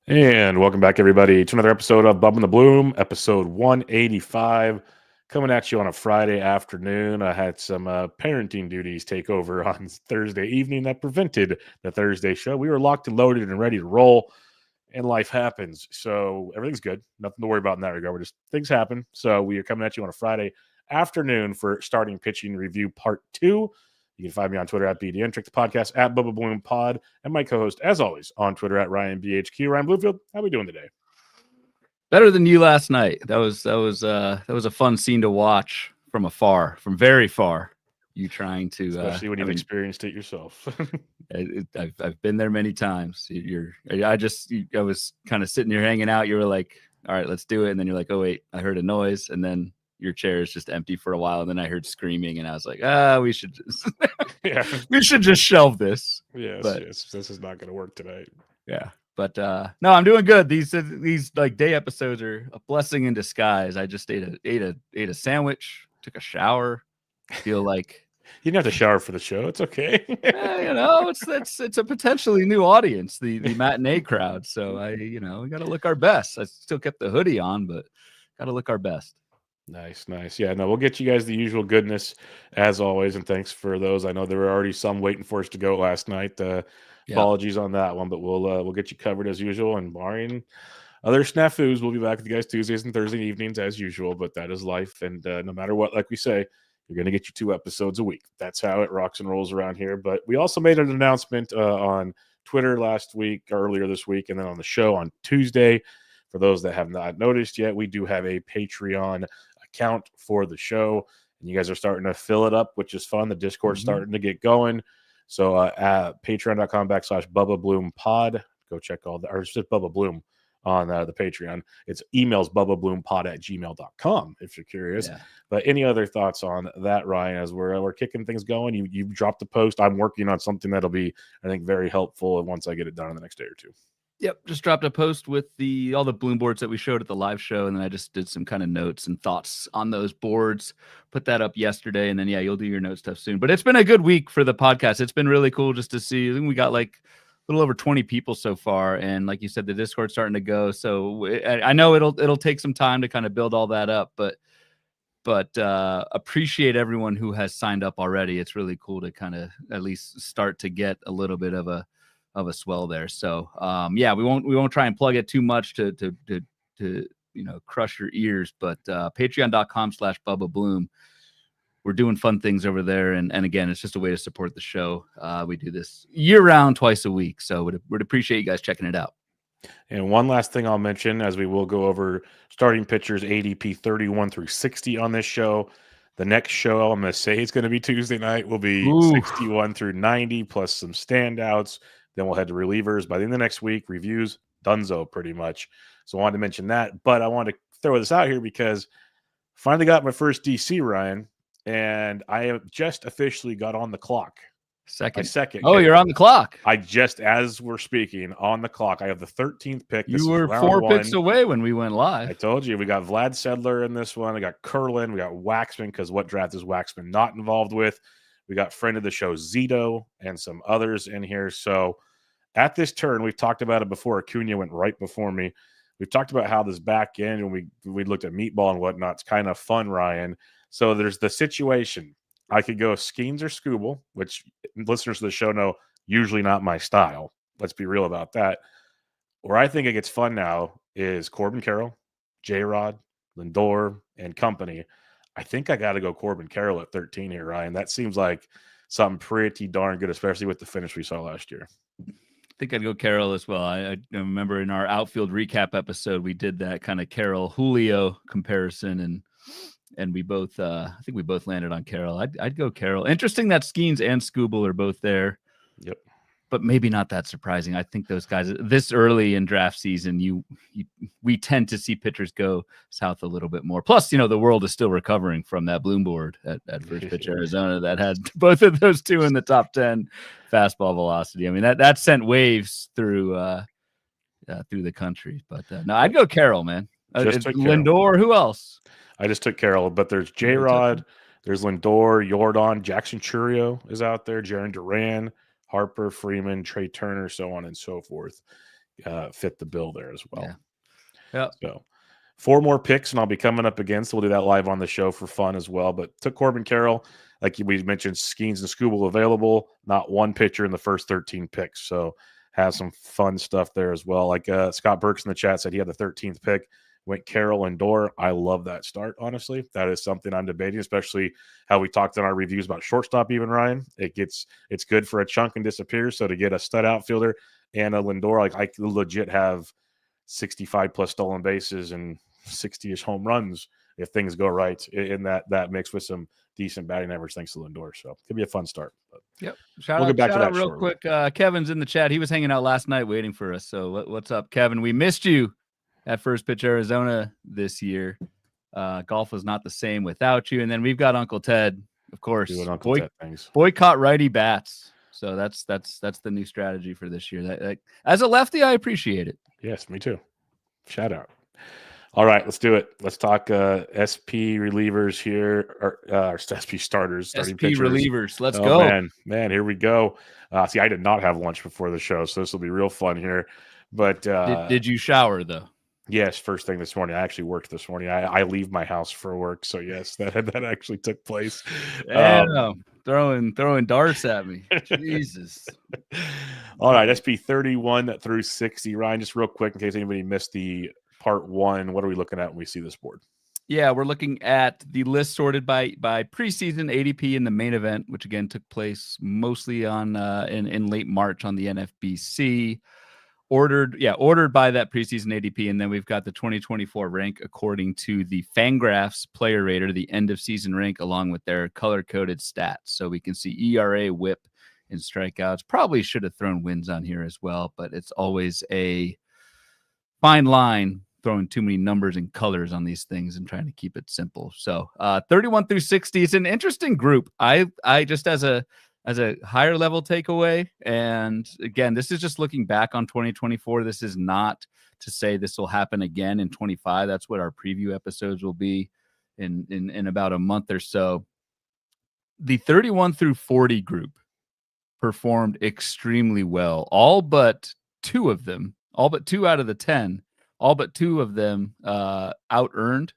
And welcome back, everybody, to another episode of Bubba and the Bloom, episode 185. Coming at you on a Friday afternoon. I had some parenting duties take over on Thursday evening that prevented the Thursday show. We were locked and loaded and ready to roll, and life happens. So everything's good. Nothing to worry about in that regard. We're just things happen. So we are coming at you on a Friday afternoon for starting pitching review part 2. You can find me on Twitter at BDNtrick, the podcast at Bubba Bloom Pod, and my co-host, as always, on Twitter at RyanBHQ. Ryan Bluefield, how are we doing today? Better than you last night. That was a fun scene to watch from afar, from very far. You trying to, especially when you've experienced it yourself. I've been there many times. I was kind of sitting here hanging out. You were like, all right, let's do it. And then you're like, oh wait, I heard a noise. And then your chair is just empty for a while. And then I heard screaming and I was like, we should just, we should just shelve this. Yes, this is not going to work tonight. Yeah. But no, I'm doing good. These like day episodes are a blessing in disguise. I just ate a sandwich, took a shower. Feel like you didn't have to shower for the show. It's okay. It's a potentially new audience, the matinee crowd. So we got to look our best. I still kept the hoodie on, but got to look our best. Nice. Yeah, no, we'll get you guys the usual goodness as always, and thanks for those. I know there were already some waiting for us to go last night. Apologies on that one, but we'll get you covered as usual. And barring other snafus, we'll be back with you guys Tuesdays and Thursday evenings as usual. But that is life, and no matter what, like we say, you're going to get you 2 episodes a week. That's how it rocks and rolls around here. But we also made an announcement on Twitter earlier this week, and then on the show on Tuesday. For those that have not noticed yet, we do have a Patreon account for the show, and you guys are starting to fill it up, which is fun. The Discord's starting to get going. So at patreon.com/Bubba Bloom Pod, go check all that, or it's just Bubba Bloom on the Patreon. It's emails BubbaBloomPod@gmail.com if you're curious. Yeah. But any other thoughts on that, Ryan, as we're kicking things going? You dropped the post. I'm working on something that'll be, I think, very helpful once I get it done in the next day or two. Yep, just dropped a post with all the Bloom boards that we showed at the live show, and then I just did some kind of notes and thoughts on those boards. Put that up yesterday, and then you'll do your note stuff soon. But it's been a good week for the podcast. It's been really cool just to see. I think we got like a little over 20 people so far, and like you said, the Discord's starting to go. So I know it'll take some time to kind of build all that up, but appreciate everyone who has signed up already. It's really cool to kind of at least start to get a little bit of a swell there. So we won't try and plug it too much to crush your ears, but patreon.com/Bubba Bloom. We're doing fun things over there, and again, it's just a way to support the show. We do this year round, twice a week, so would appreciate you guys checking it out. And one last thing I'll mention, as we will go over starting pitchers ADP 31 through 60 on this show. The next show I'm going to say it's going to be Tuesday night will be 61 through 90 plus some standouts. Then we'll head to relievers. By the end of the next week, reviews, dunzo pretty much. So I wanted to mention that. But I wanted to throw this out here because finally got my first DC, Ryan, and I have just officially got on the clock. Second. Oh, you're on the clock. I just, as we're speaking, on the clock. I have the 13th pick. You were 4 picks away when we went live. I told you. We got Vlad Sedler in this one. I got Curlin. We got Waxman, because what draft is Waxman not involved with? We got friend of the show Zito and some others in here. So at this turn, we've talked about it before. Acuna went right before me. We've talked about how this back end, and we looked at meatball and whatnot. It's kind of fun, Ryan. So there's the situation. I could go Skeens or Scooble, which listeners to the show know usually not my style. Let's be real about that. Where I think it gets fun now is Corbin Carroll, J-Rod, Lindor, and company. I think I got to go Corbin Carroll at 13 here, Ryan. That seems like something pretty darn good, especially with the finish we saw last year. I think I'd go Carroll as well. I remember in our outfield recap episode, we did that kind of Carroll-Julio comparison, and we both, I think we both landed on Carroll. I'd go Carroll. Interesting that Skeens and Scooble are both there. Yep. But maybe not that surprising. I think those guys this early in draft season, we tend to see pitchers go south a little bit more. Plus, the world is still recovering from that Bloom board at First Pitch Arizona that had both of those two in the top 10 fastball velocity. I mean, that sent waves through the country. But no, I'd go Carroll, man. Lindor. Who else? I just took Carroll, but there's J-Rod, there's Lindor, Jordan, Jackson Churio is out there, Jaron Duran, Harper, Freeman, Trey Turner, so on and so forth. fit the bill there as well. Yeah. Yeah. So 4 more picks, and I'll be coming up again. So we'll do that live on the show for fun as well. But took Corbin Carroll, like we mentioned, Skeens and Skubal available. Not one pitcher in the first 13 picks. So has some fun stuff there as well. Like Scott Burks in the chat said he had the 13th pick. Went Carroll and Door. I love that start, honestly. That is something I'm debating, especially how we talked in our reviews about shortstop even, Ryan. It's good for a chunk and disappears. So to get a stud outfielder and a Lindor, like I legit have 65 plus stolen bases and 60-ish home runs if things go right in that mix with some decent batting average thanks to Lindor. So it could be a fun start. But yep. We'll get back to that real quick. Kevin's in the chat. He was hanging out last night waiting for us. So what's up, Kevin? We missed you at First Pitch Arizona this year. Golf was not the same without you. And then we've got Uncle Ted, of course. Doing Uncle Ted things. Boycott righty bats. So that's the new strategy for this year. That as a lefty, I appreciate it. Yes, me too. Shout out. All right, let's do it. Let's talk SP relievers here, or SP starters, starting SP pitchers. relievers. Let's go. Man, here we go. See, I did not have lunch before the show, so this will be real fun here. But did you shower though? Yes, first thing this morning. I actually worked this morning. I leave my house for work, so yes, that actually took place. Throwing darts at me. Jesus. All right, SP 31 through 60. Ryan, just real quick in case anybody missed the part 1. What are we looking at when we see this board? Yeah, we're looking at the list sorted by preseason ADP in the main event, which again took place mostly on in late March on the NFBC. Ordered by that preseason ADP, and then we've got the 2024 rank according to the Fangraphs Player Rater, the end of season rank, along with their color-coded stats. So we can see ERA, WHIP, and strikeouts. Probably should have thrown wins on here as well, but it's always a fine line throwing too many numbers and colors on these things and trying to keep it simple. So 31 through 60 is an interesting group. I just as a higher level takeaway. And again, this is just looking back on 2024. This is not to say this will happen again in 25. That's what our preview episodes will be in about a month or so. The 31 through 40 group performed extremely well. All but 2 of them, all but 2 out of the 10, all but 2 of them out-earned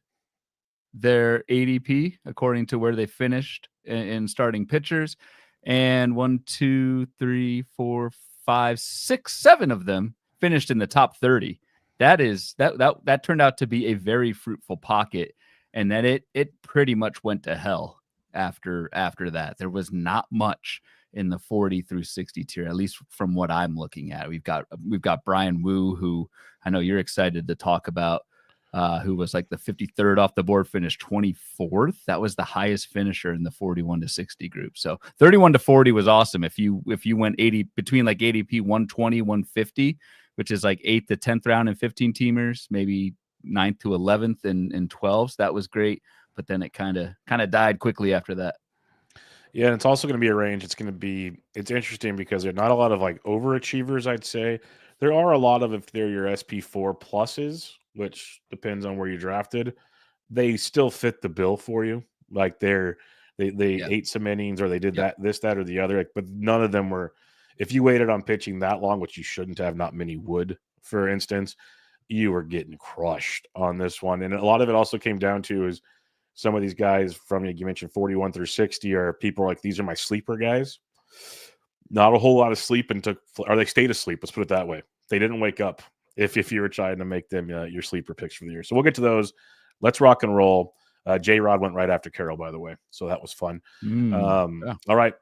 their ADP according to where they finished in starting pitchers. And 1, 2, 3, 4, 5, 6, 7 of them finished in the top 30. That turned out to be a very fruitful pocket, and then it pretty much went to hell after that. There was not much in the 40 through 60 tier, at least from what I'm looking at. We've got Bryan Woo, who I know you're excited to talk about. Who was like the 53rd off the board, finished 24th. That was the highest finisher in the 41 to 60 group. So 31 to 40 was awesome. If you went 80 between like ADP 120, 150, which is like 8th to 10th round and 15 teamers, maybe 9th to 11th and 12s, that was great. But then it kind of died quickly after that. Yeah, and it's also going to be a range. It's interesting because there are not a lot of like overachievers, I'd say. There are a lot of, if they're your SP4 pluses, which depends on where you drafted, they still fit the bill for you. Like they ate some innings, or they did that, or the other. Like, but none of them were. If you waited on pitching that long, which you shouldn't have, not many would, for instance, you were getting crushed on this one. And a lot of it also came down to is some of these guys from, you mentioned 41 through 60 are people like, these are my sleeper guys. Not a whole lot of sleep or they stayed asleep. Let's put it that way. They didn't wake up if you were trying to make them your sleeper picks for the year. So we'll get to those. Let's rock and roll. J-Rod went right after Carroll, by the way. So that was fun. All right.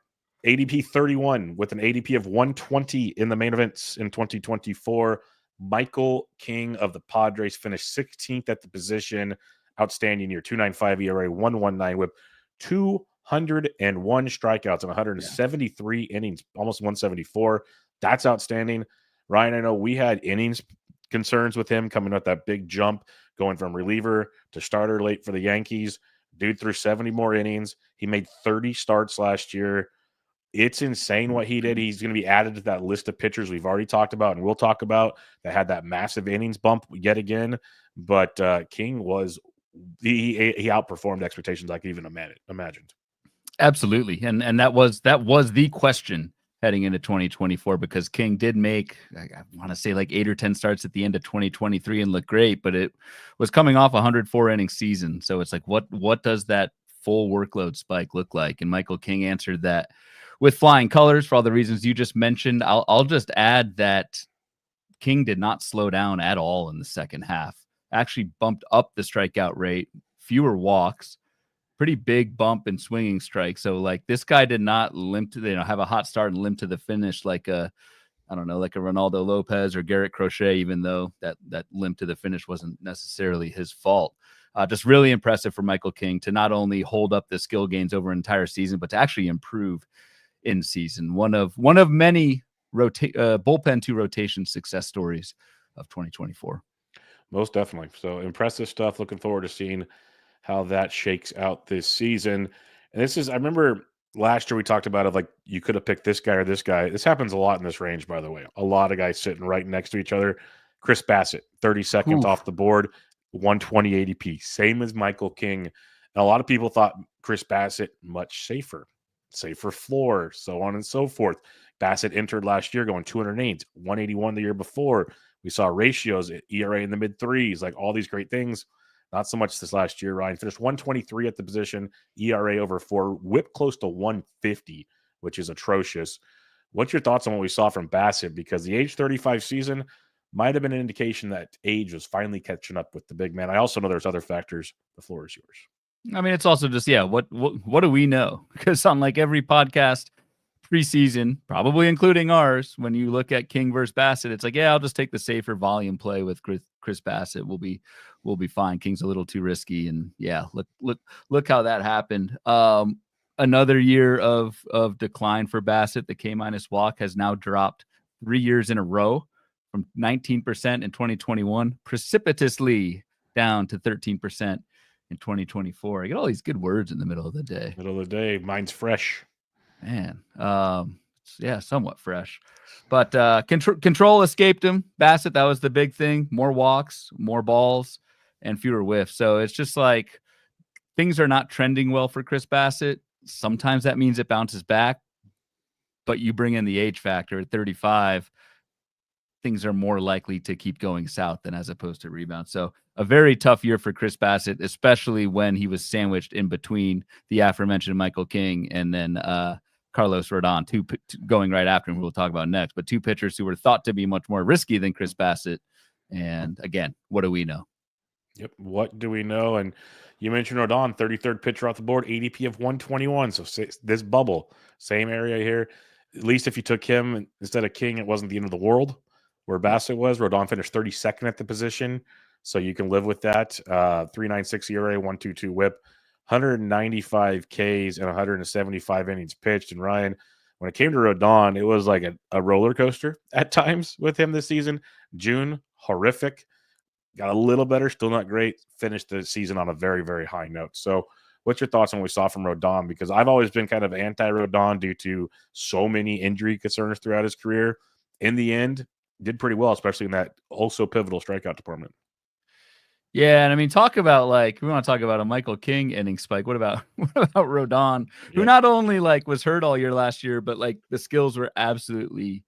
ADP 31 with an ADP of 120 in the main events in 2024. Michael King of the Padres finished 16th at the position. Outstanding year. 2.95 ERA, 1.19 WHIP, 201 strikeouts and 173 innings, almost 174. That's outstanding. Ryan, I know we had innings concerns with him coming up that big jump, going from reliever to starter late for the Yankees. Dude threw 70 more innings. He made 30 starts last year. It's insane what he did. He's going to be added to that list of pitchers we've already talked about and we'll talk about that had that massive innings bump yet again. But King was he outperformed expectations I could even imagined. Absolutely, and that was the question heading into 2024, because King did make, I want to say, like 8 or 10 starts at the end of 2023 and look great, but it was coming off a 104 inning season. So it's like, what does that full workload spike look like? And Michael King answered that with flying colors for all the reasons you just mentioned. I'll just add that King did not slow down at all in the second half. Actually bumped up the strikeout rate, fewer walks, pretty big bump in swinging strikes. So like this guy did not limp to, have a hot start and limp to the finish like a Ronaldo Lopez or Garrett Crochet, even though that limp to the finish wasn't necessarily his fault. Just really impressive for Michael King to not only hold up the skill gains over an entire season, but to actually improve in season. One of many bullpen to rotation success stories of 2024. Most definitely. So impressive stuff. Looking forward to seeing how that shakes out this season. And I remember last year we talked about it, like you could have picked this guy or this guy. This happens a lot in this range, by the way. A lot of guys sitting right next to each other. Chris Bassett, 32nd off the board, 120 ADP, same as Michael King. And a lot of people thought Chris Bassett much safer floor, so on and so forth. Bassett entered last year going 208, 181 the year before. We saw ratios, ERA in the mid threes, like all these great things. Not so much this last year. Ryan finished 123 at the position, ERA over 4, whip close to 150, which is atrocious. What's your thoughts on what we saw from Bassett? Because the age 35 season might have been an indication that age was finally catching up with the big man. I also know there's other factors. The floor is yours. I mean, it's also just, what do we know? Because on like every podcast preseason, probably including ours, when you look at King versus Bassett, it's like, I'll just take the safer volume play with Chris Bassett. We'll be fine. King's a little too risky. And look how that happened. Another year of decline for Bassett. The K- walk has now dropped 3 years in a row, from 19% in 2021, precipitously down to 13% in 2024. I get all these good words in the middle of the day. Mine's fresh. Man, somewhat fresh, but control escaped him. Bassett, that was the big thing. More walks, more balls, and fewer whiffs. So it's just like things are not trending well for Chris Bassett. Sometimes that means it bounces back, but you bring in the age factor at 35, things are more likely to keep going south than as opposed to rebound. So a very tough year for Chris Bassett, especially when he was sandwiched in between the aforementioned Michael King and then Carlos Rodon, two going right after him, we'll talk about next, but two pitchers who were thought to be much more risky than Chris Bassett. And again, what do we know? Yep. What do we know? And you mentioned Rodon, 33rd pitcher off the board, ADP of 121. So this bubble, same area here. At least if you took him instead of King, it wasn't the end of the world where Bassett was. Rodon finished 32nd at the position. So you can live with that. 3.96 ERA, 1.22 whip, 195 Ks and 175 innings pitched. And Ryan, when it came to Rodon, it was like a roller coaster at times with him this season. June, horrific. Got a little better, still not great. Finished the season on a very, very high note. So what's your thoughts on what we saw from Rodon? Because I've always been kind of anti-Rodon due to so many injury concerns throughout his career. In the end, did pretty well, especially in that also pivotal strikeout department. Yeah, and I mean, we want to talk about a Michael King inning spike. What about Rodon, who not only like was hurt all year last year, but like the skills were absolutely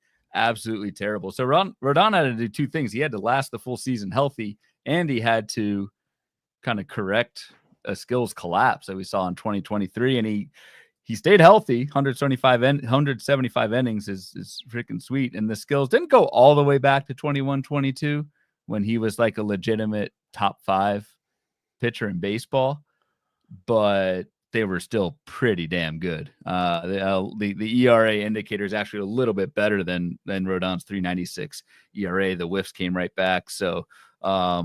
terrible. So Rodon had to do two things. He had to last the full season healthy, and he had to kind of correct a skills collapse that we saw in 2023. And he stayed healthy. 175 innings is freaking sweet. And the skills didn't go all the way back to 21-22 when he was like a legitimate top 5 pitcher in baseball, but they were still pretty damn good. The ERA indicator is actually a little bit better than Rodon's 3.96 ERA. The whiffs came right back. So, I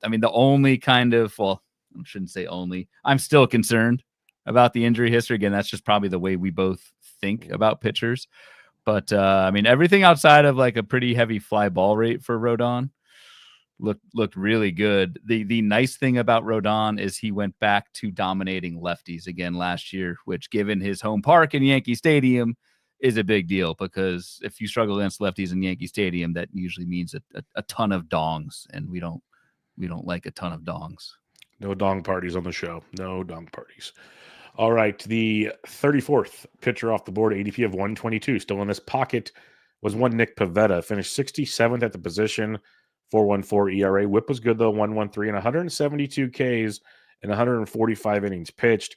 mean, the only kind of, well, I shouldn't say only, I'm still concerned about the injury history. Again, that's just probably the way we both think about pitchers. But, I mean, everything outside of like a pretty heavy fly ball rate for Rodon looked really good. The nice thing about Rodon is he went back to dominating lefties again last year, which given his home park in Yankee Stadium is a big deal, because if you struggle against lefties in Yankee Stadium, that usually means a ton of dongs, and we don't like a ton of dongs. No dong parties on the show. No dong parties. All right, the 34th pitcher off the board, ADP of 122. Still in this pocket was one Nick Pivetta. Finished 67th at the position, 4.14 ERA. Whip was good, though, 1.13, and 172 Ks and 145 innings pitched.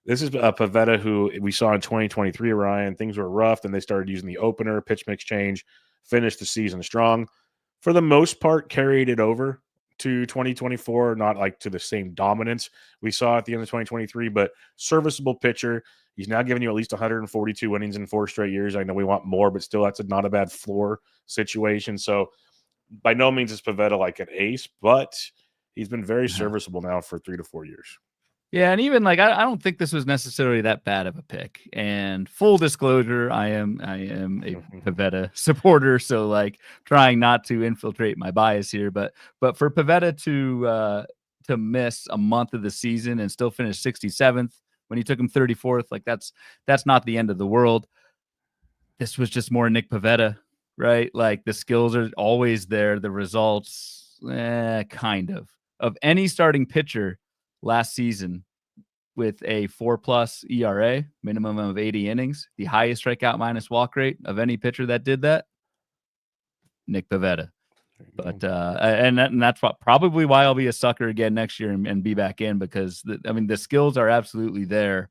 This is a Pivetta who we saw in 2023, Ryan. Things were rough, and they started using the opener, pitch mix change, finished the season strong. For the most part, carried it over to 2024, not like to the same dominance we saw at the end of 2023, but serviceable pitcher. He's now giving you at least 142 innings in 4 straight years. I know we want more, but still, that's not a bad floor situation. So by no means is Pivetta like an ace, but he's been very serviceable now for 3 to 4 years. Yeah, and even like I don't think this was necessarily that bad of a pick. And full disclosure, I am a Pivetta supporter, so like trying not to infiltrate my bias here, but for Pivetta to miss a month of the season and still finish 67th when he took him 34th, like that's not the end of the world. This was just more Nick Pivetta, right? Like the skills are always there, the results kind of any starting pitcher last season with a 4+ ERA, minimum of 80 innings, the highest strikeout minus walk rate of any pitcher that did that, Nick Pivetta. But and that's probably why I'll be a sucker again next year and be back in, because the skills are absolutely there.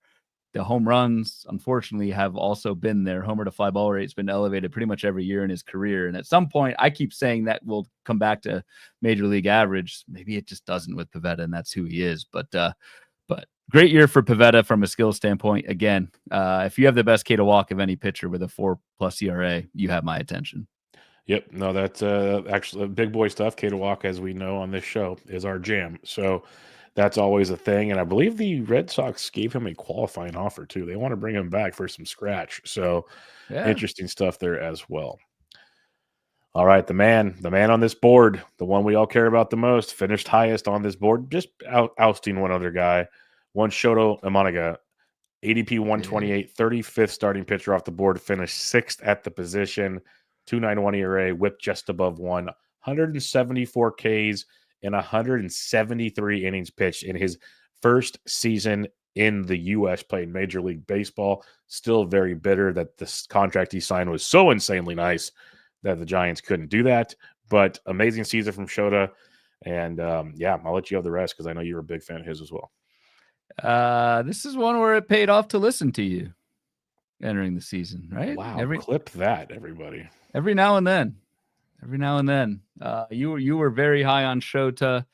The home runs, unfortunately, have also been there. Homer to fly ball rate's been elevated pretty much every year in his career. And at some point, I keep saying that will come back to major league average. Maybe it just doesn't with Pivetta, and that's who he is. But great year for Pivetta from a skill standpoint. Again, if you have the best K to walk of any pitcher with a 4+ ERA, you have my attention. Yep. No, that's actually big boy stuff. K to walk, as we know on this show, is our jam. So that's always a thing. And I believe the Red Sox gave him a qualifying offer too. They want to bring him back for some scratch. So interesting stuff there as well. All right, the man on this board, the one we all care about the most, finished highest on this board, just ousting one other guy, one Shota Imanaga, ADP 128, 35th starting pitcher off the board, finished 6th at the position, 2.91 ERA, whip just above 1, 174 Ks and 173 innings pitched in his first season in the U.S. playing Major League Baseball. Still very bitter that this contract he signed was so insanely nice that the Giants couldn't do that. But amazing season from Shota. And I'll let you have the rest because I know you're a big fan of his as well. This is one where it paid off to listen to you entering the season, right? Wow, clip that, everybody. Every now and then. You were very high on Shota.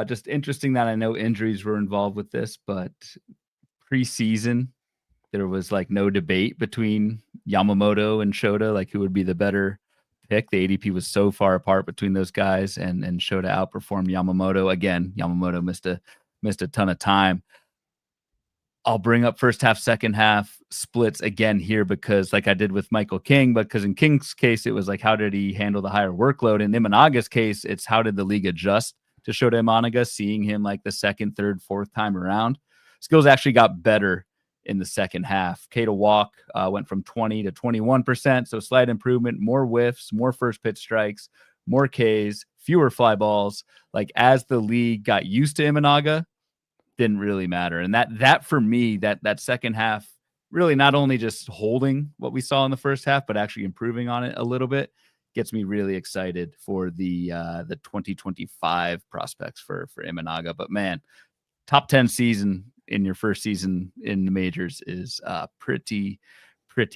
Just interesting that I know injuries were involved with this, but preseason there was like no debate between Yamamoto and Shota, like who would be the better pick. The ADP was so far apart between those guys, and Shota outperformed Yamamoto. Again, Yamamoto missed a ton of time. I'll bring up first half, second half splits again here because like I did with Michael King, because in King's case, it was like, how did he handle the higher workload? In Imanaga's case, it's how did the league adjust to Shota Imanaga, seeing him like the second, third, fourth time around. Skills actually got better in the second half. K to walk went from 20 to 21%, so slight improvement, more whiffs, more first pitch strikes, more Ks, fewer fly balls. Like as the league got used to Imanaga, didn't really matter. And that for me, that second half, really not only just holding what we saw in the first half, but actually improving on it a little bit, gets me really excited for the 2025 prospects for Imanaga. But man, top 10 season in your first season in the majors is pretty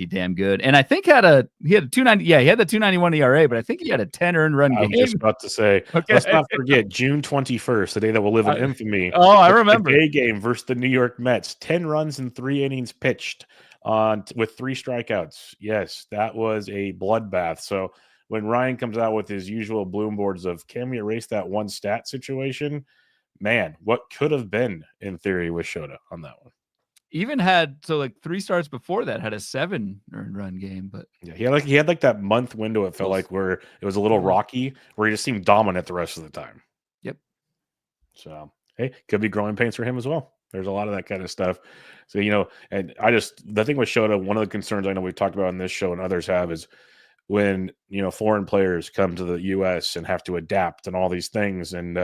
damn good. And I think he had a 290. Yeah, he had the 291 ERA, but I think he had a 10 earned run game. I was just about to say, let's not forget June 21st, the day that will live in infamy. Oh, I remember. The day game versus the New York Mets, 10 runs and 3 innings pitched with 3 strikeouts. Yes, that was a bloodbath. So when Ryan comes out with his usual bloom boards of can we erase that one stat situation, man, what could have been in theory with Shota on that one. Even had 3 starts before that had a 7 earned run game, but yeah, he had that month window. It felt like where it was a little rocky, where he just seemed dominant the rest of the time. Yep. So hey, could be growing pains for him as well. There's a lot of that kind of stuff. So and the thing with Shota, one of the concerns I know we've talked about on this show and others have is when foreign players come to the U.S. and have to adapt and all these things. And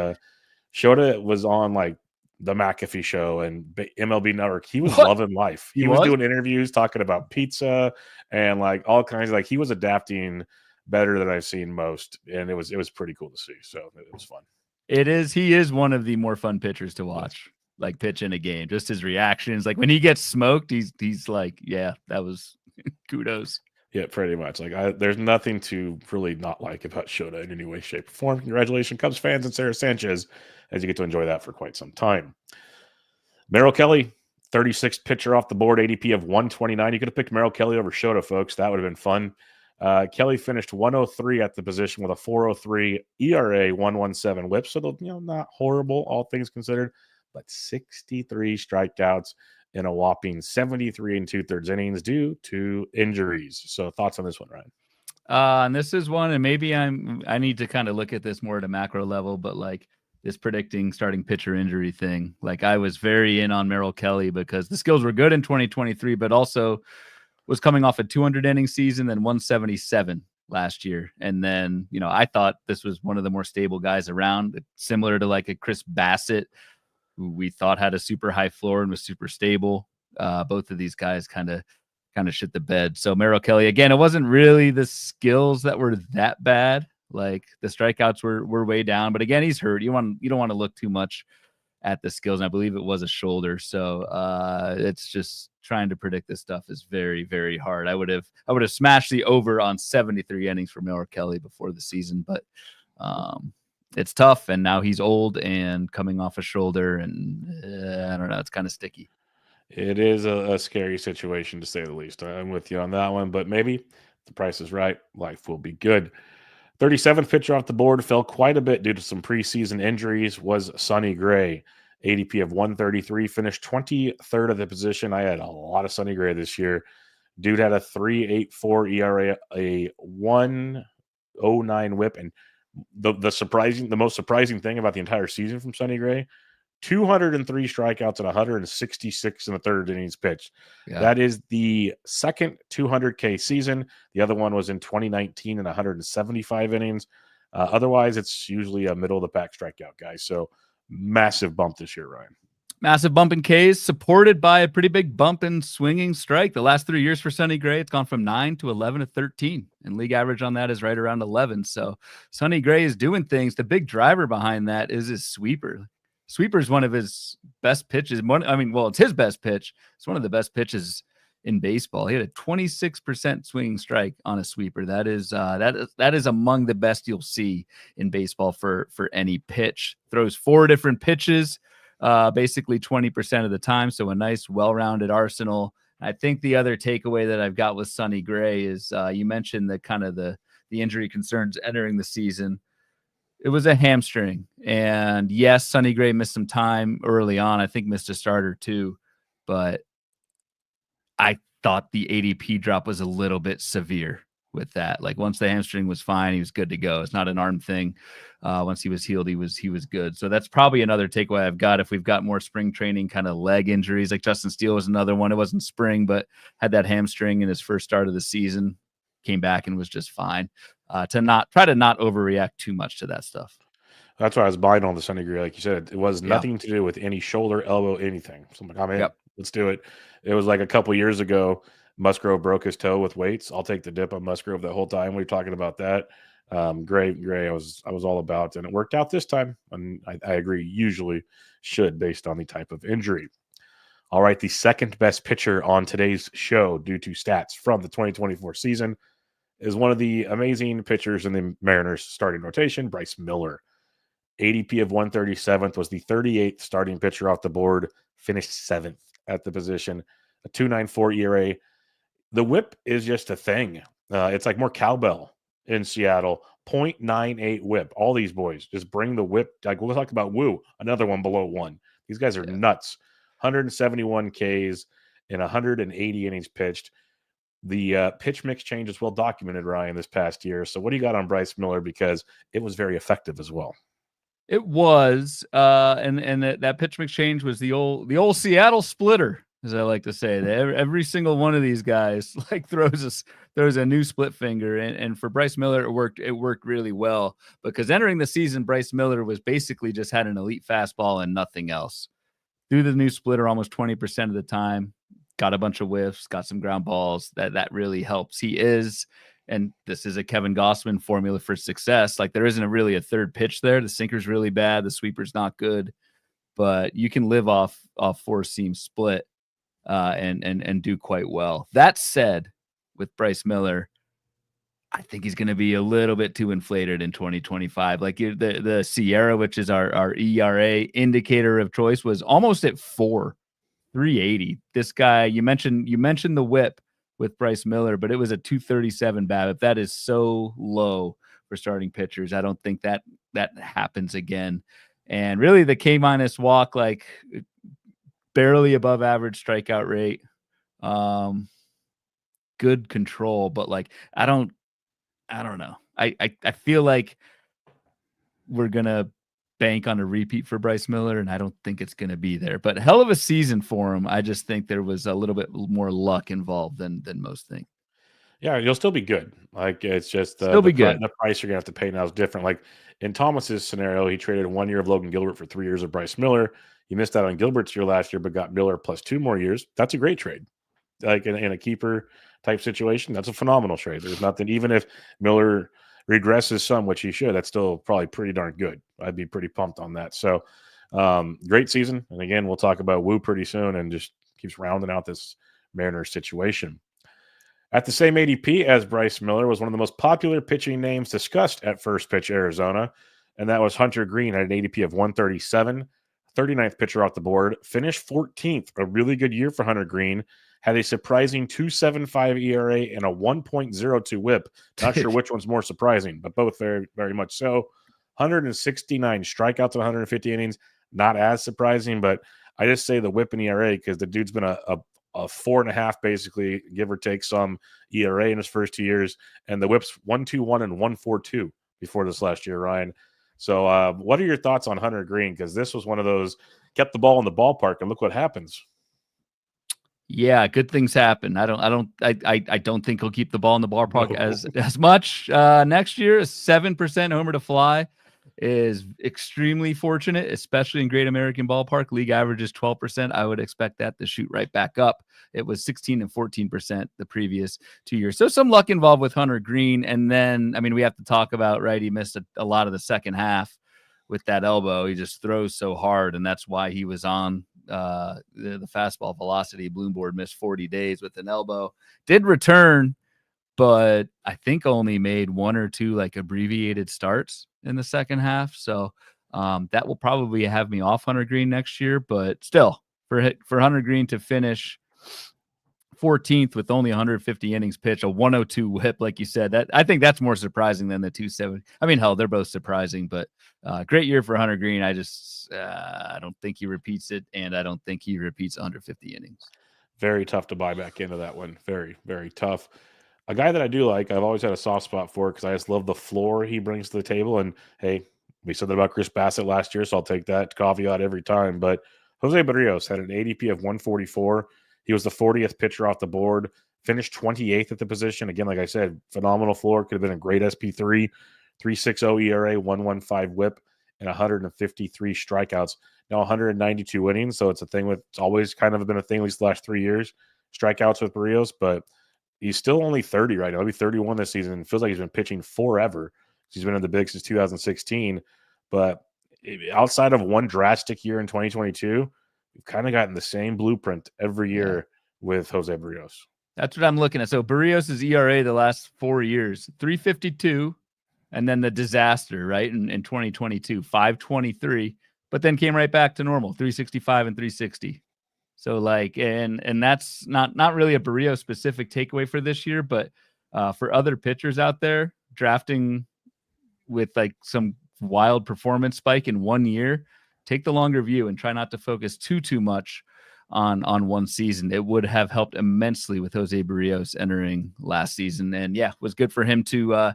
Shota was on like the McAfee show and MLB Network. He was loving life. He was doing interviews talking about pizza and like all kinds of, like, he was adapting better than I've seen most, and it was pretty cool to see. So it was fun. He is one of the more fun pitchers to watch. Yes. Like pitch in a game, just his reactions. Like when he gets smoked, he's like, yeah, that was kudos. Yeah, pretty much. Like there's nothing to really not like about Shota in any way, shape, or form. Congratulations, Cubs fans and Sarah Sanchez, as you get to enjoy that for quite some time. Merrill Kelly, 36th pitcher off the board, ADP of 129. You could have picked Merrill Kelly over Shota, folks. That would have been fun. Kelly finished 103 at the position with a 4.03 ERA, 1.17 WHIP. So, not horrible, all things considered, but 63 strikeouts in a whopping 73 2/3 innings due to injuries. So, thoughts on this one, Ryan? And this is one, and maybe I need to kind of look at this more at a macro level, but like this predicting starting pitcher injury thing, like I was very in on Merrill Kelly because the skills were good in 2023, but also was coming off a 200 inning season, then 177 last year. And then, I thought this was one of the more stable guys around, similar to like a Chris Bassett, who we thought had a super high floor and was super stable. Both of these guys kind of shit the bed. So Merrill Kelly, again, it wasn't really the skills that were that bad. Like the strikeouts were way down, but again, he's hurt. You don't want to look too much at the skills. And I believe it was a shoulder. So it's just trying to predict this stuff is very, very hard. I would have smashed the over on 73 innings for Merrill Kelly before the season, but it's tough. And now he's old and coming off a shoulder, and I don't know. It's kind of sticky. It is a scary situation, to say the least. I'm with you on that one, but maybe if the price is right, life will be good. 37th pitcher off the board, fell quite a bit due to some preseason injuries, was Sonny Gray. ADP of 133, finished 23rd at the position. I had a lot of Sonny Gray this year. Dude had a 3.84 ERA, a 1.09 WHIP, and the most surprising thing about the entire season from Sonny Gray, 203 strikeouts and 166 in the third innings pitched. Yeah. That is the second 200K season. The other one was in 2019 and 175 innings. Otherwise, it's usually a middle of the pack strikeout guy. So massive bump this year, Ryan. Massive bump in Ks, supported by a pretty big bump in swinging strike. The last 3 years for Sonny Gray, it's gone from 9 to 11 to 13, and league average on that is right around 11. So Sonny Gray is doing things. The big driver behind that is his sweeper. Sweeper is one of his best pitches. It's his best pitch. It's one of the best pitches in baseball. He had a 26% swinging strike on a sweeper. That is among the best you'll see in baseball for any pitch. Throws 4 different pitches, basically 20% of the time. So a nice, well-rounded arsenal. I think the other takeaway that I've got with Sonny Gray is you mentioned the injury concerns entering the season. It was a hamstring, and yes, Sonny Gray missed some time early on. I think missed a starter too, but I thought the ADP drop was a little bit severe with that. Like once the hamstring was fine, he was good to go. It's not an arm thing. Once he was healed, he was good. So that's probably another takeaway I've got. If we've got more spring training kind of leg injuries, like Justin Steele was another one. It wasn't spring, but had that hamstring in his first start of the season, came back and was just fine. To not overreact too much to that stuff. That's why I was buying on the Sonny Gray. Like you said, it was nothing to do with any shoulder, elbow, anything. So I'm like, let's do it. It was like a couple years ago, Musgrove broke his toe with weights. I'll take the dip on Musgrove the whole time. We were talking about that. Gray, I was all about, and it worked out this time. And I agree, usually should based on the type of injury. All right, the second best pitcher on today's show due to stats from the 2024 season is one of the amazing pitchers in the Mariners starting rotation, Bryce Miller. ADP of 137th, was the 38th starting pitcher off the board, finished 7th at the position, a 2.94 ERA. The whip is just a thing. It's like more cowbell in Seattle, 0.98 whip. All these boys just bring the whip. Like we'll talk about Woo, another one below 1. These guys are nuts. 171 Ks in 180 innings pitched. The pitch mix change is well documented, Ryan, this past year. So what do you got on Bryce Miller? Because it was very effective as well. It was, and that pitch mix change was the old Seattle splitter, as I like to say. Every single one of these guys like throws a new split finger, and for Bryce Miller, it worked really well because entering the season, Bryce Miller was basically just had an elite fastball and nothing else. threw the new splitter almost 20% of the time, got a bunch of whiffs, got some ground balls. That really helps. He is, and this is a Kevin Gossman formula for success. Like there isn't really a third pitch there. The sinker's really bad. The sweeper's not good, but you can live off four seam split and do quite well. That said, with Bryce Miller, I think he's going to be a little bit too inflated in 2025. Like the Sierra, which is our ERA indicator of choice, was almost at 380. This guy, you mentioned the whip with Bryce Miller, but it was a 237 BABIP. That is so low for starting pitchers. I don't think that happens again. And really the K- walk, like barely above average strikeout rate, good control, but like, I don't know. I feel like we're going to bank on a repeat for Bryce Miller, and I don't think it's going to be there. But hell of a season for him. I just think there was a little bit more luck involved than most think. Yeah, you'll still be good. Like it's just still be good. The price you're gonna have to pay now is different. Like in Thomas's scenario, he traded 1 year of Logan Gilbert for 3 years of Bryce Miller. He missed out on Gilbert's year last year, but got Miller plus 2 more years. That's a great trade. Like in a keeper type situation, that's a phenomenal trade. There's nothing, even if Miller regresses some, which he should, that's still probably pretty darn good. I'd be pretty pumped on that. So great season. And again, we'll talk about Woo pretty soon and just keeps rounding out this Mariners situation. At the same ADP as Bryce Miller was one of the most popular pitching names discussed at First Pitch Arizona, and that was Hunter Greene at an ADP of 137, 39th pitcher off the board, finished 14th, a really good year for Hunter Greene, had a surprising 2.75 ERA and a 1.02 whip. Not sure which one's more surprising, but both very, very much so. 169 strikeouts in 150 innings, not as surprising, but I just say the whip and ERA because the dude's been a 4.5, basically, give or take some ERA in his first 2 years, and the whips 1.21 and 1.42 before this last year, Ryan. So, what are your thoughts on Hunter Greene? Because this was one of those kept the ball in the ballpark, and look what happens. Yeah, good things happen. I don't think he'll keep the ball in the ballpark as much next year. 7% homer to fly is extremely fortunate, especially in Great American Ballpark. League average is 12%. I would expect that to shoot right back up. It was 16 and 14% the previous 2 years. So some luck involved with Hunter Greene. And then, I mean, we have to talk about, right, he missed a lot of the second half with that elbow. He just throws so hard, and that's why he was on the fastball velocity. Bloomboard missed 40 days with an elbow. Did return, but I think only made 1 or 2 like abbreviated starts in the second half. So that will probably have me off Hunter Greene next year. But still, for Hunter Greene to finish 14th with only 150 innings pitched, a 102 whip, like you said, that I think that's more surprising than the 270. I mean, hell, they're both surprising, but great year for Hunter Greene. I just I don't think he repeats it, and I don't think he repeats 150 innings. Very tough to buy back into that one. Very, very tough. A guy that I do like, I've always had a soft spot for because I just love the floor he brings to the table. And hey, we said that about Chris Bassett last year, so I'll take that caveat every time. But Jose Barrios had an ADP of 144. He was the 40th pitcher off the board, finished 28th at the position. Again, like I said, phenomenal floor. Could have been a great SP3, 3.60 ERA, 1.15 whip, and 153 strikeouts. Now 192 innings, so it's always kind of been a thing at least the last 3 years, strikeouts with Barrios, but he's still only 30 right now. He'll be 31 this season. It feels like he's been pitching forever. He's been in the big since 2016. But outside of one drastic year in 2022, we've kind of gotten the same blueprint every year with Jose Barrios. That's what I'm looking at. So Barrios' ERA the last 4 years, 3.52, and then the disaster, right, in 2022, 5.23, but then came right back to normal, 3.65 and 3.60. So like, and that's not really a Barrios specific takeaway for this year, but for other pitchers out there drafting with like some wild performance spike in 1 year, take the longer view and try not to focus too much on one season. It would have helped immensely with Jose Barrios entering last season, and yeah, was good for him to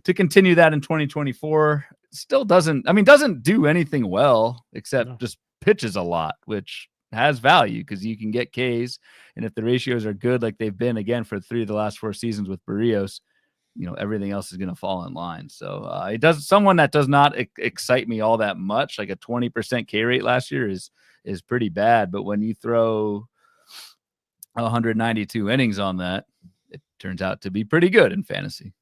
continue that in 2024. Still doesn't do anything well except just pitches a lot, which has value because you can get Ks. And if the ratios are good, like they've been again for 3 of the last 4 seasons with Barrios, everything else is going to fall in line. So it does. Someone that does not excite me all that much, like a 20% K rate last year is pretty bad. But when you throw 192 innings on that, it turns out to be pretty good in fantasy.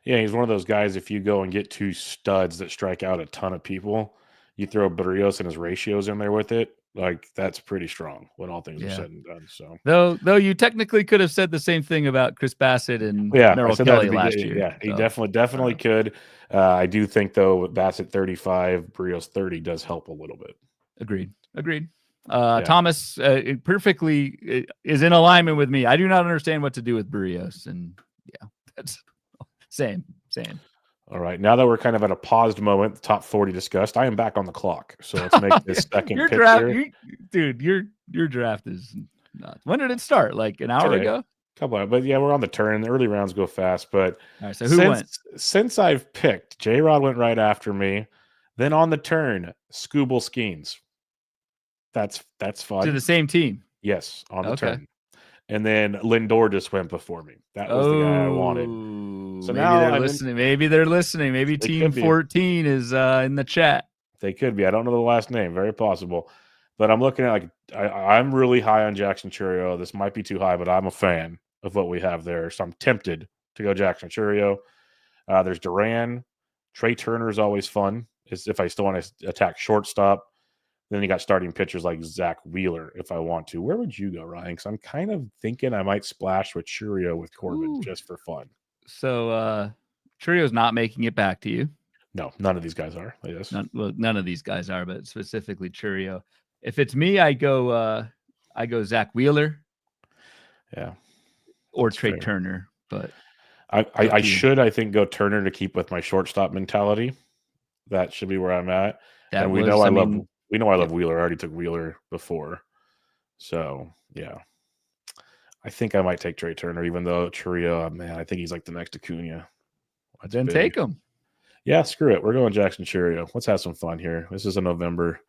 Yeah, he's one of those guys. If you go and get 2 studs that strike out a ton of people, you throw Berrios and his ratios in there with it. Like, that's pretty strong when all things are said and done. So, though you technically could have said the same thing about Chris Bassett and Merrill Kelly last year. Yeah, he definitely could. I do think though, Bassett 35, Berrios 30 does help a little bit. Agreed. Thomas perfectly is in alignment with me. I do not understand what to do with Berrios, and that's same. All right, now that we're kind of at a paused moment, the top 40 discussed, I am back on the clock. So let's make this second your pick draft, here. Dude, your draft is nuts. When did it start? Like an hour ago? Couple of, but yeah, we're on the turn. The early rounds go fast. But all right, so who went? Since I've picked, J-Rod went right after me. Then on the turn, Scooble Skeens. That's fun. To the same team. Yes, on the turn. And then Lindor just went before me. That was the guy I wanted. So maybe they're listening. Maybe they're listening. Maybe Team 14 is in the chat. They could be. I don't know the last name. Very possible. But I'm looking at I'm really high on Jackson Chourio. This might be too high, but I'm a fan of what we have there. So I'm tempted to go Jackson Chourio. There's Duran. Trey Turner is always fun. If I still want to attack shortstop. Then you got starting pitchers like Zach Wheeler if I want to. Where would you go, Ryan? Because I'm kind of thinking I might splash with Chourio with Corbin just for fun. So Chourio's not making it back to you. No, none of these guys are. Yes. None of these guys are, but specifically Chourio. If it's me, I go Zach Wheeler. Yeah. Or Trey Turner. But I should, I think, go Turner to keep with my shortstop mentality. That should be where I'm at. I love Wheeler. I already took Wheeler before. So, yeah. I think I might take Trey Turner, even though Chourio, man, I think he's like the next Acuna. Then take him. Yeah, screw it. We're going Jackson Chourio. Let's have some fun here. This is a November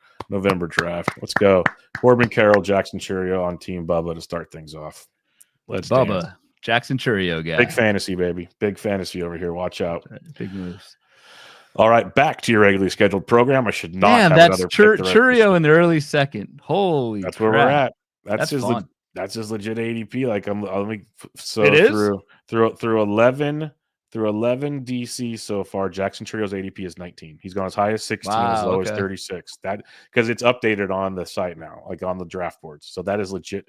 draft. Let's go. Corbin Carroll, Jackson Chourio on Team Bubba to start things off. Let's Bubba, dance. Jackson Chourio guy. Big fantasy, baby. Big fantasy over here. Watch out. Big moves. All right, back to your regularly scheduled program. I should not have that's another Chourio in the early second. Holy That's crap. where we're at. That's just fun. That's just legit ADP. Like it is? through 11 DC so far. Jackson Chourio's ADP is 19. He's gone as high as 16, as low as 36. That because it's updated on the site now, like on the draft boards. So that is legit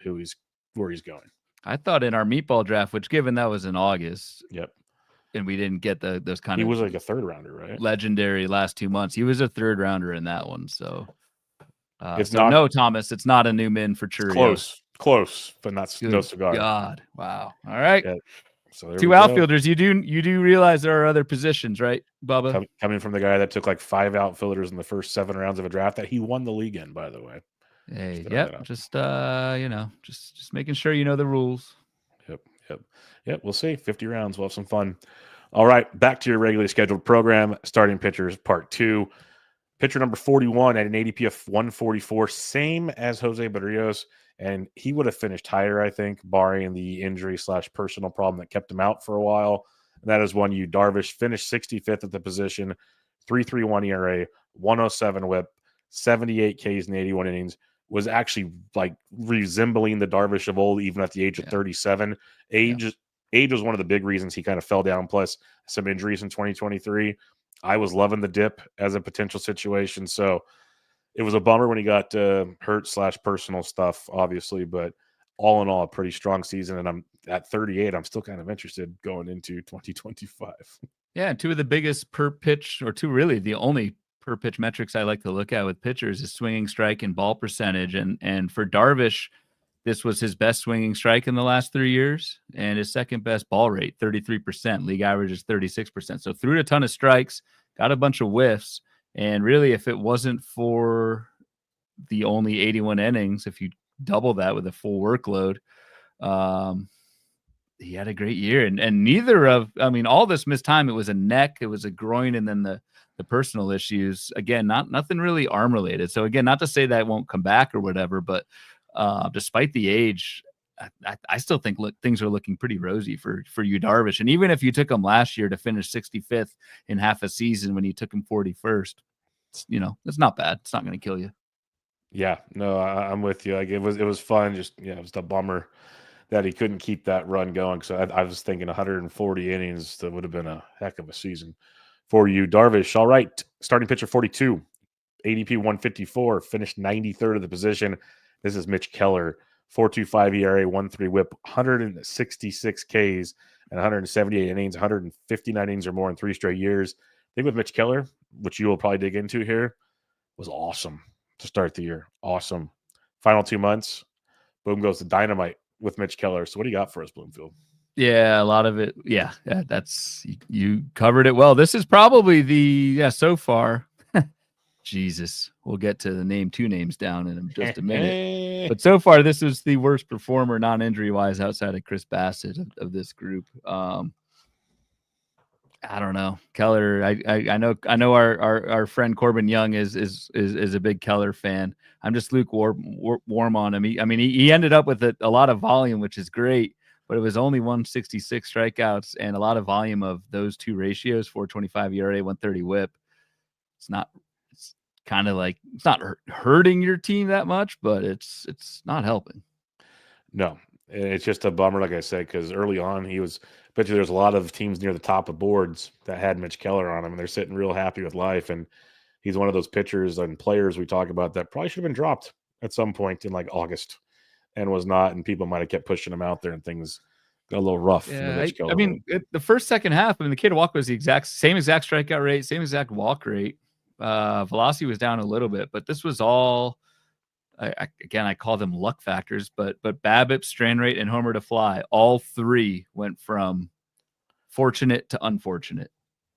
where he's going. I thought in our meatball draft, which given that was in August. Yep. And we didn't get those kind of. He was like a third rounder, right? Legendary last 2 months. He was a third rounder in that one. So Thomas. It's not a new min for Chourio. Close, but not no cigar. God, wow. All right. Yeah. So 2 outfielders. You do realize there are other positions, right, Bubba? Coming from the guy that took like 5 outfielders in the first 7 rounds of a draft that he won the league in, by the way. Hey, just making sure you know the rules. Yep. We'll see. 50 rounds. We'll have some fun. All right, back to your regularly scheduled program. Starting pitchers, part 2. Pitcher number 41 at an ADP of 144, same as Jose Berrios, and he would have finished higher, I think, barring the injury/personal problem that kept him out for a while. And that is one Yu Darvish finished 65th at the position, 3.31 ERA, 107 WHIP, 78 Ks in 81 innings. Was actually like resembling the Darvish of old, even at the age of 37. Age was one of the big reasons he kind of fell down, plus some injuries in 2023. I was loving the dip as a potential situation. So it was a bummer when he got hurt/personal stuff, obviously, but all in all, a pretty strong season. And I'm at 38. I'm still kind of interested going into 2025. Yeah. And 2 of the biggest per pitch, or 2 really the only per pitch metrics I like to look at with pitchers is swinging strike and ball percentage. And for Darvish, this was his best swinging strike in the last 3 years and his second best ball rate, 33%. League average is 36%. So threw a ton of strikes, got a bunch of whiffs. And really, if it wasn't for the only 81 innings, if you double that with a full workload, he had a great year. And neither of, all this missed time, it was a neck, it was a groin, and then the personal issues. Again, nothing really arm related. So again, not to say that it won't come back or whatever, but despite the age, I still think things are looking pretty rosy for you, Darvish. And even if you took him last year to finish 65th in half a season when you took him 41st, it's not bad. It's not going to kill you. Yeah, no, I'm with you. Like it was fun. Just it was a bummer that he couldn't keep that run going. So I was thinking 140 innings, that would have been a heck of a season for you, Darvish. All right, starting pitcher 42, ADP 154, finished 93rd of the position. This is Mitch Keller, 4.25 ERA, 1.3 WHIP, 166 Ks and 178 innings, 159 innings or more in 3 straight years. I think with Mitch Keller, which you will probably dig into here, was awesome to start the year. Awesome. Final 2 months, boom goes the dynamite with Mitch Keller. So what do you got for us, Bloomfield? Yeah, a lot of it. Yeah, that's you covered it well. This is probably so far. Jesus, we'll get to the name 2 names down in just a minute. But so far, this is the worst performer non-injury wise outside of Chris Bassett of this group. I don't know. Keller, I know our friend Corbin Young is a big Keller fan. I'm just lukewarm on him. He ended up with a lot of volume, which is great, but it was only 166 strikeouts and a lot of volume of those 2 ratios, 4.25 ERA, 1.30 WHIP. It's kind of like it's not hurting your team that much, but it's not helping. No, it's just a bummer, like I said, because early on bet you there's a lot of teams near the top of boards that had Mitch Keller on them, and they're sitting real happy with life. And he's one of those pitchers and players we talk about that probably should have been dropped at some point in like August and was not, and people might have kept pushing him out there, and things got a little rough. Yeah, the first second half, the kid walk was the same exact strikeout rate, same exact walk rate. Velocity was down a little bit, but this was all I call them luck factors, but BABIP, strand rate, and homer to fly, all 3 went from fortunate to unfortunate,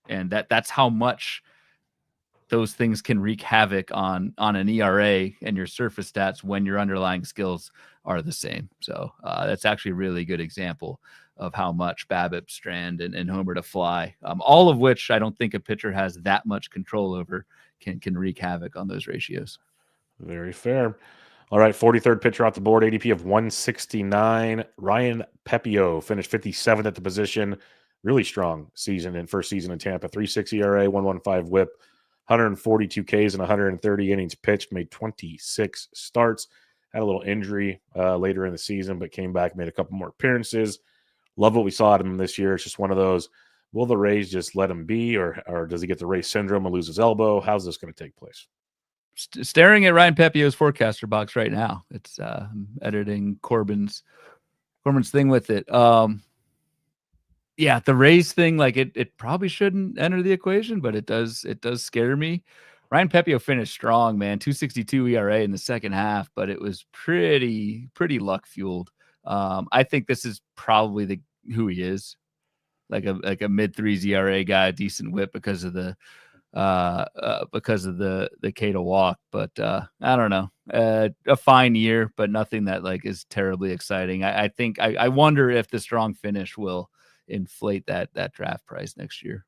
and that's how much those things can wreak havoc on an ERA and your surface stats when your underlying skills are the same. So that's actually a really good example of how much BABIP, strand, and homer to fly, all of which I don't think a pitcher has that much control over, can wreak havoc on those ratios. Very fair. All right, 43rd pitcher off the board, ADP of 169. Ryan Pepio finished 57th at the position. Really strong first season in Tampa. 3.6 ERA, 1.15 WHIP, 142 Ks and 130 innings pitched, made 26 starts. Had a little injury later in the season, but came back, made a couple more appearances. Love what we saw at him this year. It's just one of those, will the Rays just let him be, or does he get the Rays syndrome and lose his elbow? How's this going to take place? Staring at Ryan Pepio's forecaster box right now. It's editing Corbin's thing with it. Yeah, the Rays thing, like it probably shouldn't enter the equation, but it does scare me. Ryan Pepio finished strong, man. 2.62 ERA in the second half, but it was pretty luck fueled. I think this is probably who he is, like a mid-3s ERA guy, decent whip because of the K to walk. But I don't know, a fine year, but nothing that like is terribly exciting. I think I wonder if the strong finish will inflate that draft price next year.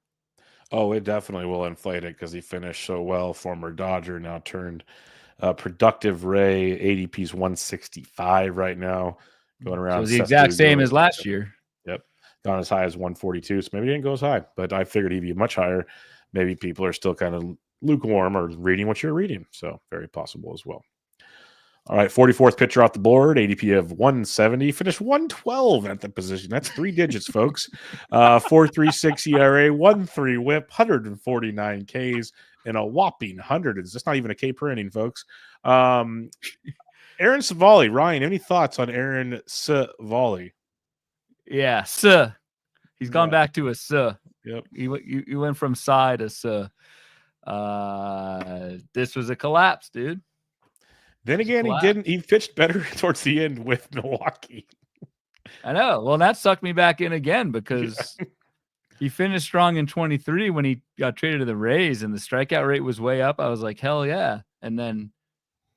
Oh, it definitely will inflate it because he finished so well. Former Dodger, now turned productive Ray. ADP's 165 right now, going around. So the exact same as last year. Yep, gone as high as 142. So maybe he didn't go as high, but I figured he'd be much higher. Maybe people are still kind of lukewarm or reading what you're reading. So very possible as well. All right, 44th pitcher off the board, ADP of 170, finished 112 at the position. That's 3 digits, folks. 4.36 ERA, 1.3 WHIP, 149 Ks, and a whopping 100. It's just not even a K per inning, folks. Aaron Savali, Ryan, any thoughts on Aaron Savali? Yeah, sir. He's gone back to a sir. Yep. You went from side to sir. This was a collapse, dude. Then again, he pitched better towards the end with Milwaukee. I know. Well, that sucked me back in again because he finished strong in 23 when he got traded to the Rays and the strikeout rate was way up. I was like, hell yeah. And then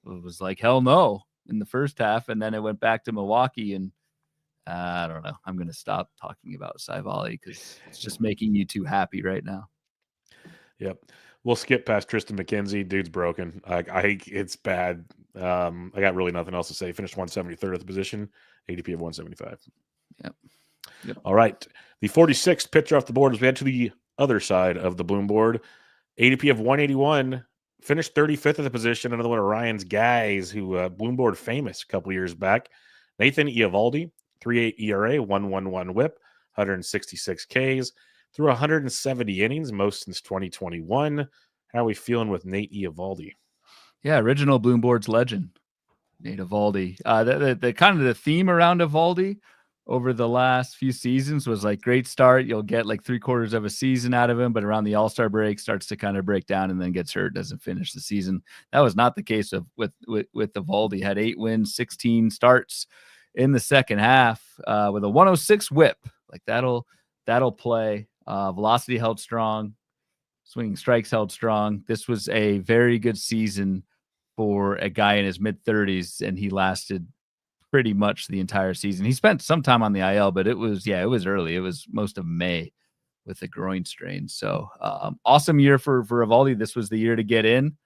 it was like, hell no in the first half. And then it went back to Milwaukee, and I don't know. I'm going to stop talking about Savali because it's just making you too happy right now. Yep. We'll skip past Tristan McKenzie. Dude's broken. It's bad. I got really nothing else to say. Finished 173rd at the position, ADP of 175. Yep. All right. The 46th pitcher off the board as we head to the other side of the Bloom board. ADP of 181, finished 35th at the position. Another one of Ryan's guys who Bloom board famous a couple years back. Nathan Eovaldi, 3.8 ERA, 1.11 whip, 166 Ks, through 170 innings, most since 2021. How are we feeling with Nate Eovaldi? Yeah, original Bloom board's legend, Nate Eovaldi. The kind of the theme around Eovaldi over the last few seasons was like great start. You'll get like 3/4 of a season out of him, but around the All-Star break starts to kind of break down and then gets hurt, doesn't finish the season. That was not the case with Eovaldi. Had 8 wins, 16 starts in the second half with a 106 whip. Like that'll play. Velocity held strong, swinging strikes held strong. This was a very good season for a guy in his mid-30s, and he lasted pretty much the entire season. He spent some time on the IL, but it was early. It was most of May with the groin strain. So awesome year for Eovaldi. This was the year to get in.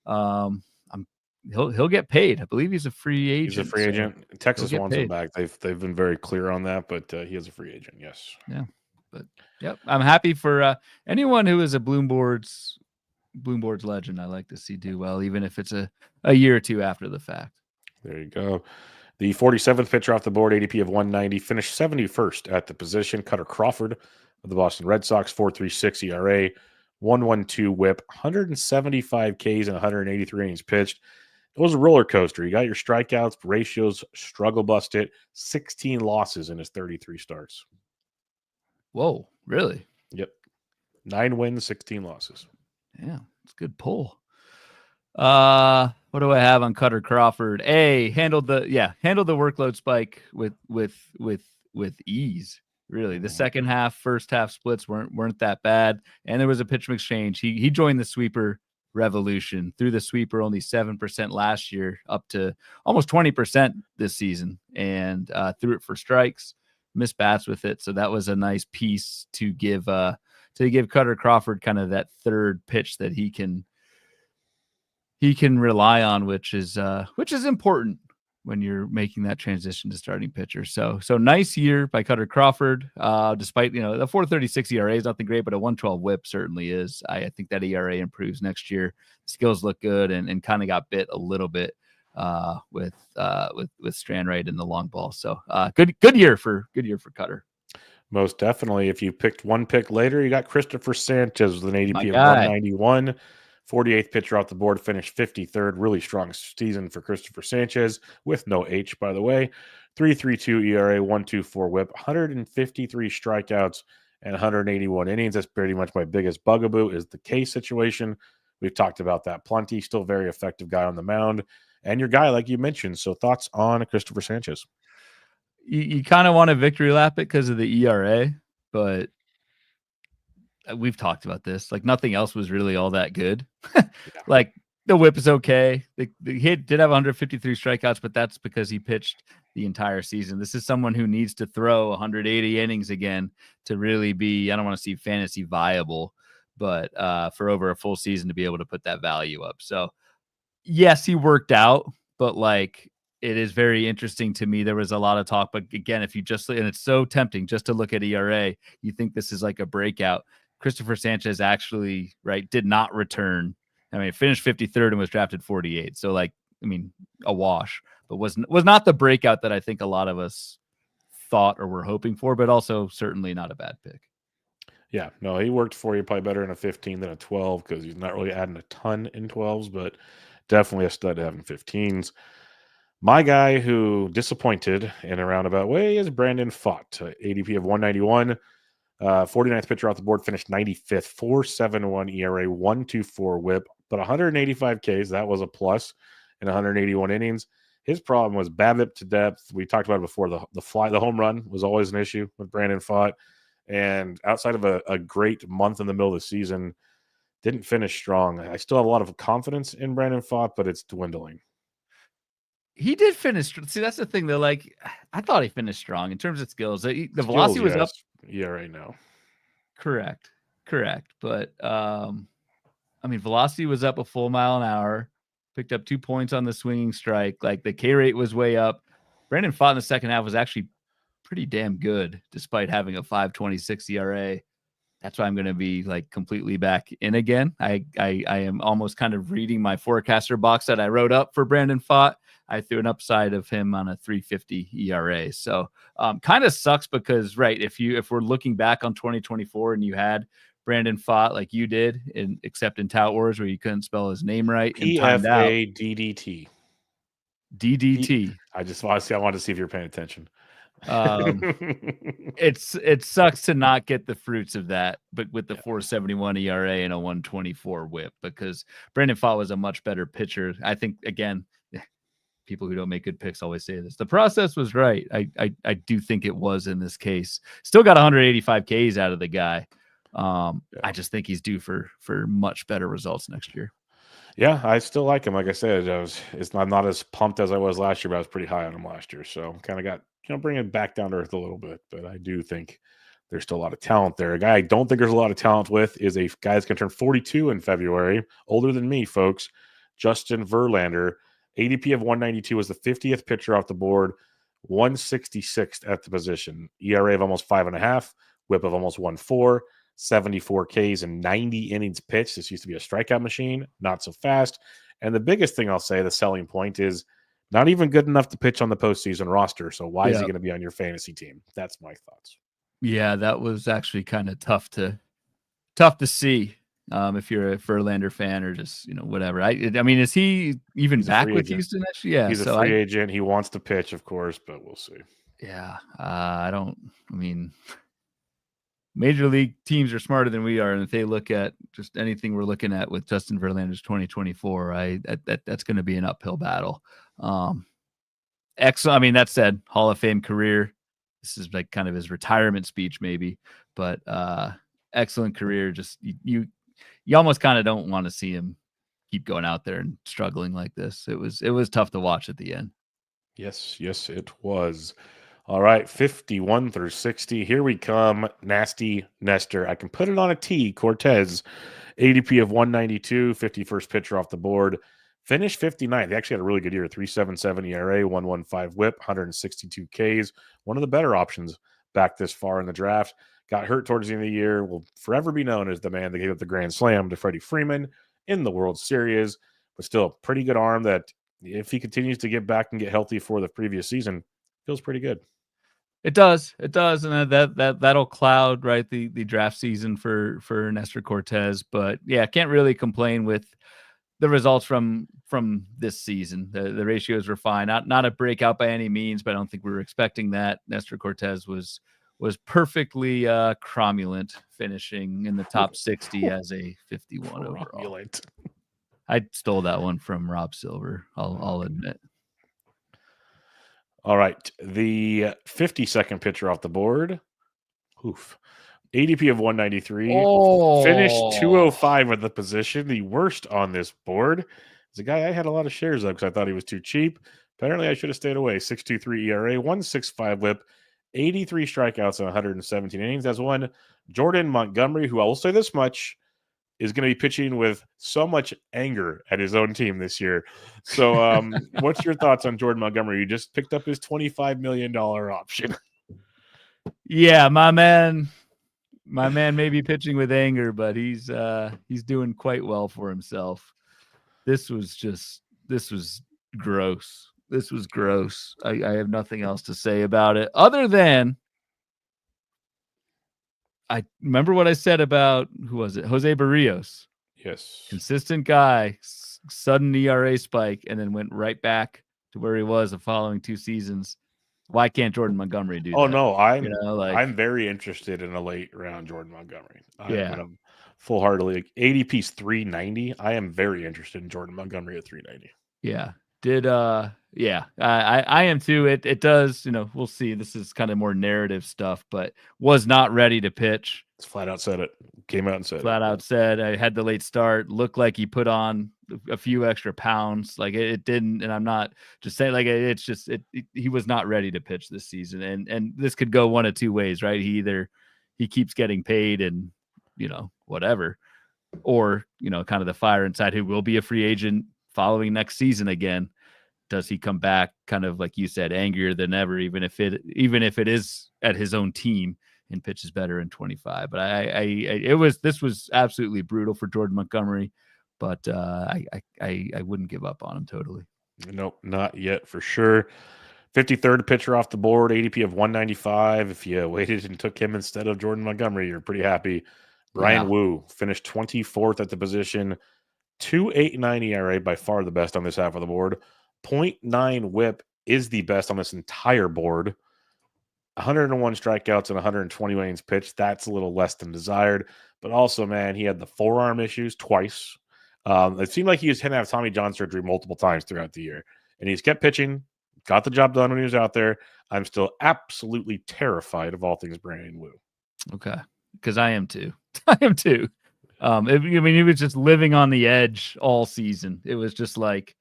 He'll get paid. I believe he's a free agent. He's a free agent. Texas wants him back. They've been very clear on that, but he is a free agent. Yes. Yeah. But yep, I'm happy for anyone who is a Bloom board's legend. I like to see do well, even if it's a year or two after the fact. There you go. The 47th pitcher off the board, ADP of 190, finished 71st at the position. Cutter Crawford of the Boston Red Sox, 4.36 ERA, 1.12 whip, 175 Ks and 183 innings pitched. It was a roller coaster. You got your strikeouts, ratios, struggle busted, 16 losses in his 33 starts. Whoa, really? Yep. 9 wins, 16 losses. Yeah, it's a good pull. What do I have on Cutter Crawford? Handled the workload spike with ease. Really, the second half, first half splits weren't that bad, and there was a pitch exchange. He joined the sweeper revolution. Threw the sweeper only 7% last year, up to almost 20% this season, and threw it for strikes, missed bats with it. So that was a nice piece to give Cutter Crawford kind of that third pitch that he can rely on, which is important when you're making that transition to starting pitcher. So nice year by Cutter Crawford. Despite, the 4.36 ERA is nothing great, but a 1.12 whip certainly is. I think that ERA improves next year. Skills look good and kind of got bit a little bit with Strandright in the long ball. So good year for Cutter. Most definitely. If you picked one pick later, you got Christopher Sanchez with an ADP of 191. 48th pitcher off the board, finished 53rd. Really strong season for Christopher Sanchez with no H, by the way. 3.32 ERA, 1.24 whip, 153 strikeouts, and 181 innings. That's pretty much my biggest bugaboo is the K situation. We've talked about that plenty. Still very effective guy on the mound. And your guy, like you mentioned. So thoughts on Christopher Sanchez? You kind of want to victory lap it because of the ERA, but we've talked about this. Like nothing else was really all that good. Like the whip is okay. The hit did have 153 strikeouts, but that's because he pitched the entire season. This is someone who needs to throw 180 innings again to really be, I don't want to see fantasy viable, but for over a full season to be able to put that value up. So yes, he worked out, but like it is very interesting to me. There was a lot of talk, but again, if you just, and it's so tempting just to look at ERA, you think this is like a breakout. Christopher Sanchez actually, did not return. I mean, finished 53rd and was drafted 48. So a wash, but was not the breakout that I think a lot of us thought or were hoping for, but also certainly not a bad pick. Yeah, no, he worked for you probably better in a 15 than a 12 because he's not really adding a ton in 12s, but definitely a stud having 15s. My guy who disappointed in a roundabout way is Brandon Pfaadt, ADP of 191. 49th pitcher off the board, finished 95th, 4.71 ERA, 1.24 whip, but 185 Ks. That was a plus in 181 innings. His problem was BABIP to depth. We talked about it before. The home run was always an issue with Brandon Pfaadt. And outside of a great month in the middle of the season, didn't finish strong. I still have a lot of confidence in Brandon Pfaadt, but it's dwindling. He did finish. See, that's the thing. Though, like, I thought he finished strong in terms of skills. The velocity was up. ERA no. Correct. But velocity was up a full mile an hour. picked up 2 points on the swinging strike. Like the K rate was way up. Brandon Pfaadt in the second half was actually pretty damn good, despite having a 5.26 ERA. That's why I'm going to be like completely back in again. I am almost kind of reading my forecaster box that I wrote up for Brandon Pfaadt. I threw an upside of him on a 3.50 ERA. So kind of sucks because, right, if we're looking back on 2024 and you had Brandon Pfaadt like you did, except in Tout Wars where you couldn't spell his name right and timed out. PFADDT. DDT. I wanted to see if you're paying attention. It sucks to not get the fruits of that, but with the 4.71 ERA and a 1.24 WHIP, because Brandon Pfaadt was a much better pitcher. I think, again, people who don't make good picks always say this. The process was right. I do think it was in this case. Still got 185 Ks out of the guy. I just think he's due for much better results next year. Yeah, I still like him. Like I said, I'm not as pumped as I was last year, but I was pretty high on him last year. So kind of got, bring it back down to earth a little bit. But I do think there's still a lot of talent there. A guy I don't think there's a lot of talent with is a guy that's going to turn 42 in February, older than me, folks. Justin Verlander, ADP of 192, was the 50th pitcher off the board, 166th at the position, ERA of almost 5.5, WHIP of almost 1.4. 74 Ks and 90 innings pitched. This used to be a strikeout machine, not so fast. And the biggest thing I'll say, the selling point, is not even good enough to pitch on the postseason roster. So why is he going to be on your fantasy team? That's my thoughts. Yeah, that was actually kind of tough to see. If you're a Verlander fan or just, whatever. I mean, is he even back with Houston next year? Yeah, he's a free agent. He wants to pitch, of course, but we'll see. Yeah, Major league teams are smarter than we are, and if they look at just anything we're looking at with Justin Verlander's 2024, that's going to be an uphill battle. Excellent. I mean, that said, Hall of Fame career. This is like kind of his retirement speech, maybe, but excellent career. Just you almost kind of don't want to see him keep going out there and struggling like this. It was tough to watch at the end. Yes, it was. All right, 51 through 60. Here we come. Nasty Nestor. I can put it on a T. Cortez, ADP of 192, 51st pitcher off the board. Finished 59th. They actually had a really good year. 3.77 ERA, 1.15 WHIP, 162 Ks. One of the better options back this far in the draft. Got hurt towards the end of the year. Will forever be known as the man that gave up the grand slam to Freddie Freeman in the World Series. But still, a pretty good arm that, if he continues to get back and get healthy for the previous season, feels pretty good. It does, and that'll cloud, right, the draft season for Nestor Cortez. But yeah, can't really complain with the results from this season. The ratios were fine, not a breakout by any means, but I don't think we were expecting that. Nestor Cortez was perfectly cromulent, finishing in the top 60 as a 51 overall. I stole that one from Rob Silver, I'll admit. All right, the 52nd pitcher off the board. ADP of 193. Finished 205 at the position. The worst on this board. It's a guy I had a lot of shares of because I thought he was too cheap. Apparently, I should have stayed away. 6.23 ERA, 1.65 WHIP, 83 strikeouts in 117 innings. That's one. Jordan Montgomery, who I will say this much, is going to be pitching with so much anger at his own team this year. So what's your thoughts on Jordan Montgomery? You just picked up his $25 million option. Yeah, my man may be pitching with anger, but he's doing quite well for himself. This was gross. This was gross. I have nothing else to say about it other than I remember what I said about, who was it? Jose Barrios. Yes. Consistent guy, sudden ERA spike, and then went right back to where he was the following 2 seasons. Why can't Jordan Montgomery do that? Oh, no, I'm very interested in a late round Jordan Montgomery. I'm full-heartedly. ADP's 390. I am very interested in Jordan Montgomery at 390. Yeah. I am too. It does, we'll see. This is kind of more narrative stuff, but was not ready to pitch. It's flat out said it. Came out and said flat out said I had the late start. Looked like he put on a few extra pounds. Like it didn't, and I'm not just saying like it's just he was not ready to pitch this season. And this could go one of two ways, right? He keeps getting paid and whatever, or kind of the fire inside who will be a free agent following next season again, does he come back kind of like you said, angrier than ever, even if it is at his own team, and pitches better in 25? But this was absolutely brutal for Jordan Montgomery, but I wouldn't give up on him totally. Nope, not yet for sure. 53rd pitcher off the board, ADP of 195. If you waited and took him instead of Jordan Montgomery, you're pretty happy. Bryan Woo finished 24th at the position, 2.89 ERA, by far the best on this half of the board. 0.9 whip is the best on this entire board. 101 strikeouts and 120 innings pitched. That's a little less than desired. But also, man, he had the forearm issues twice. It seemed like he was going to have Tommy John surgery multiple times throughout the year. And he's kept pitching, got the job done when he was out there. I'm still absolutely terrified of all things Bryan Woo. Okay. Because I am too. I am too. He was just living on the edge all season. It was just like,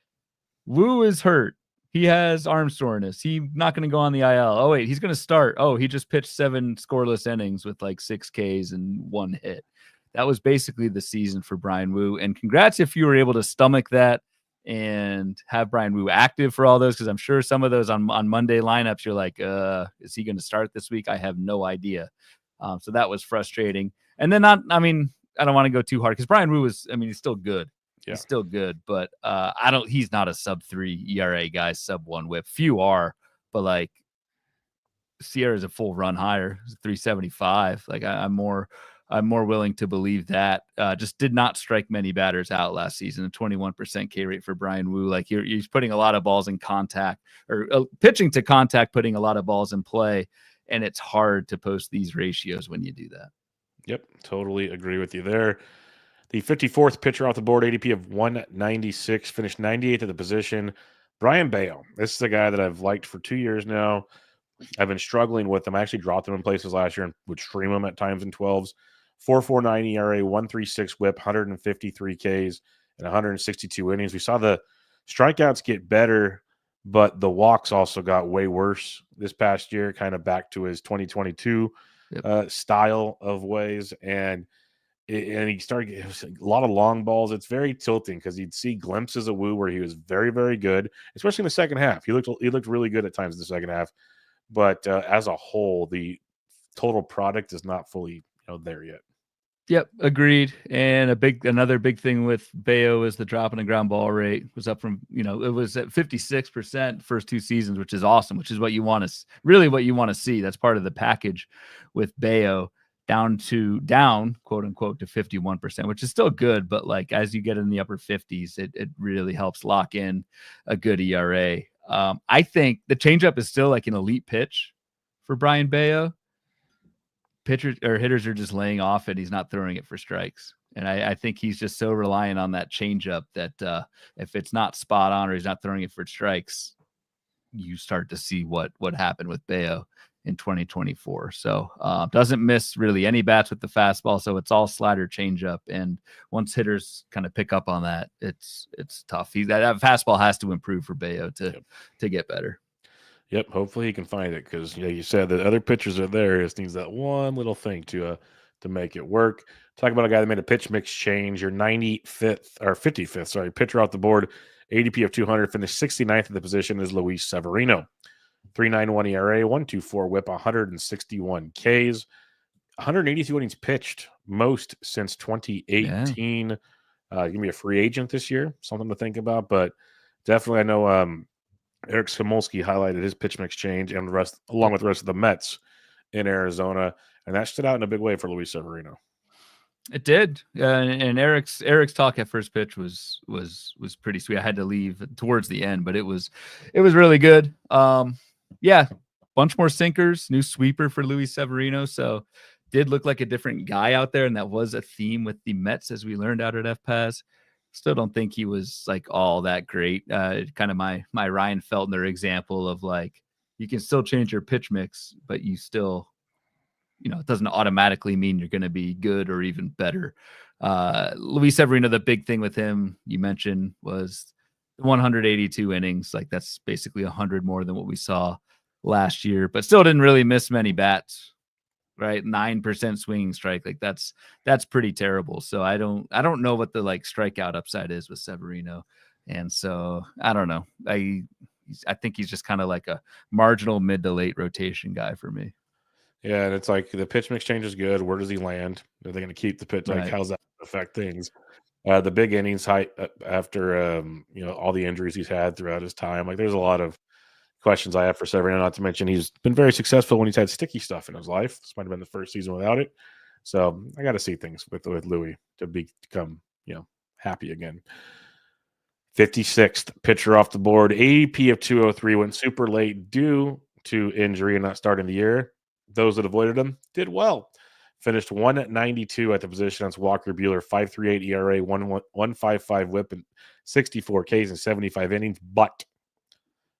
Woo is hurt. He has arm soreness. He's not going to go on the IL. Oh, wait, he's going to start. Oh, he just pitched 7 scoreless innings with like 6 Ks and 1 hit. That was basically the season for Bryan Woo. And congrats if you were able to stomach that and have Bryan Woo active for all those, because I'm sure some of those on Monday lineups, you're like, is he going to start this week? I have no idea. So that was frustrating. And then I don't want to go too hard because Bryan Woo he's still good. Yeah. He's still good, but he's not a sub-3 ERA guy, sub-1 whip. Few are, but like Sierra's a full run higher, 375. Like I'm more willing to believe that. Just did not strike many batters out last season. A 21% K rate for Bryan Woo. Like he's putting a lot of balls in contact, or pitching to contact, putting a lot of balls in play, and it's hard to post these ratios when you do that. Yep, totally agree with you there. The 54th pitcher off the board, ADP of 196, finished 98th at the position. Brayan Bello. This is a guy that I've liked for 2 years now. I've been struggling with him. I actually dropped him in places last year and would stream him at times in 12s. 4.49 ERA, 1.36 whip, 153 Ks, and 162 innings. We saw the strikeouts get better, but the walks also got way worse this past year, kind of back to his 2022 style of ways. And he started getting a lot of long balls. It's very tilting because you'd see glimpses of Woo where he was very, very good, especially in the second half. He looked really good at times in the second half, but as a whole, the total product is not fully there yet. Yep, agreed. And another big thing with Bello is the drop in the ground ball rate was up from, it was at 56% first 2 seasons, which is awesome, which is what you want to see. That's part of the package with Bello. Down, quote unquote, to 51%, which is still good. But like, as you get in the upper 50s, it really helps lock in a good ERA. I think the changeup is still like an elite pitch for Brayan Bello. Pitchers or hitters are just laying off it. He's not throwing it for strikes. And I think he's just so reliant on that changeup that if it's not spot on or he's not throwing it for strikes, you start to see what happened with Bello in 2024. So doesn't miss really any bats with the fastball. So it's all slider changeup. And once hitters kind of pick up on that, it's tough. That fastball has to improve for Bello to get better. Yep. Hopefully he can find it because you said that other pitchers are there. It just needs that one little thing to make it work. Talk about a guy that made a pitch mix change. Your 55th pitcher off the board, ADP of 200, finished 69th at the position is Luis Severino. 3.91 ERA, 1.24 whip, 161 Ks, 182 innings pitched, most since 2018. Going to be a free agent this year, something to think about. But definitely, I know Eric Smolsky highlighted his pitch mix change and along with the rest of the Mets in Arizona, and that stood out in a big way for Luis Severino. It did, and Eric's talk at first pitch was pretty sweet. I had to leave towards the end, but it was really good. Bunch more sinkers, new sweeper for Luis Severino. So did look like a different guy out there. And that was a theme with the Mets, as we learned out at FPAS. Still don't think he was like all that great. Kind of my Ryan Feltner example of like, you can still change your pitch mix, but you still, it doesn't automatically mean you're going to be good or even better. Luis Severino, the big thing with him you mentioned was 182 innings. Like that's basically 100 more than what we saw last year, but still didn't really miss many bats, right? 9% swinging strike. Like that's pretty terrible. So I don't know what the like strikeout upside is with Severino. And so I don't know. I think he's just kind of like a marginal mid to late rotation guy for me. Yeah, and it's like the pitch mix change is good. Where does he land? Are they going to keep the pitch? Like, how's that affect things? The big innings height after all the injuries he's had throughout his time. Like, there's a lot of questions I have for Severino. Not to mention he's been very successful when he's had sticky stuff in his life. This might have been the first season without it. So I got to see things with Louis to become happy again. 56th pitcher off the board. ADP of 203 went super late due to injury and not starting the year. Those that avoided him did well. Finished 192 at the position. That's Walker Buehler, 5.38 ERA, 1.55 WHIP, and 64 Ks in 75 innings. But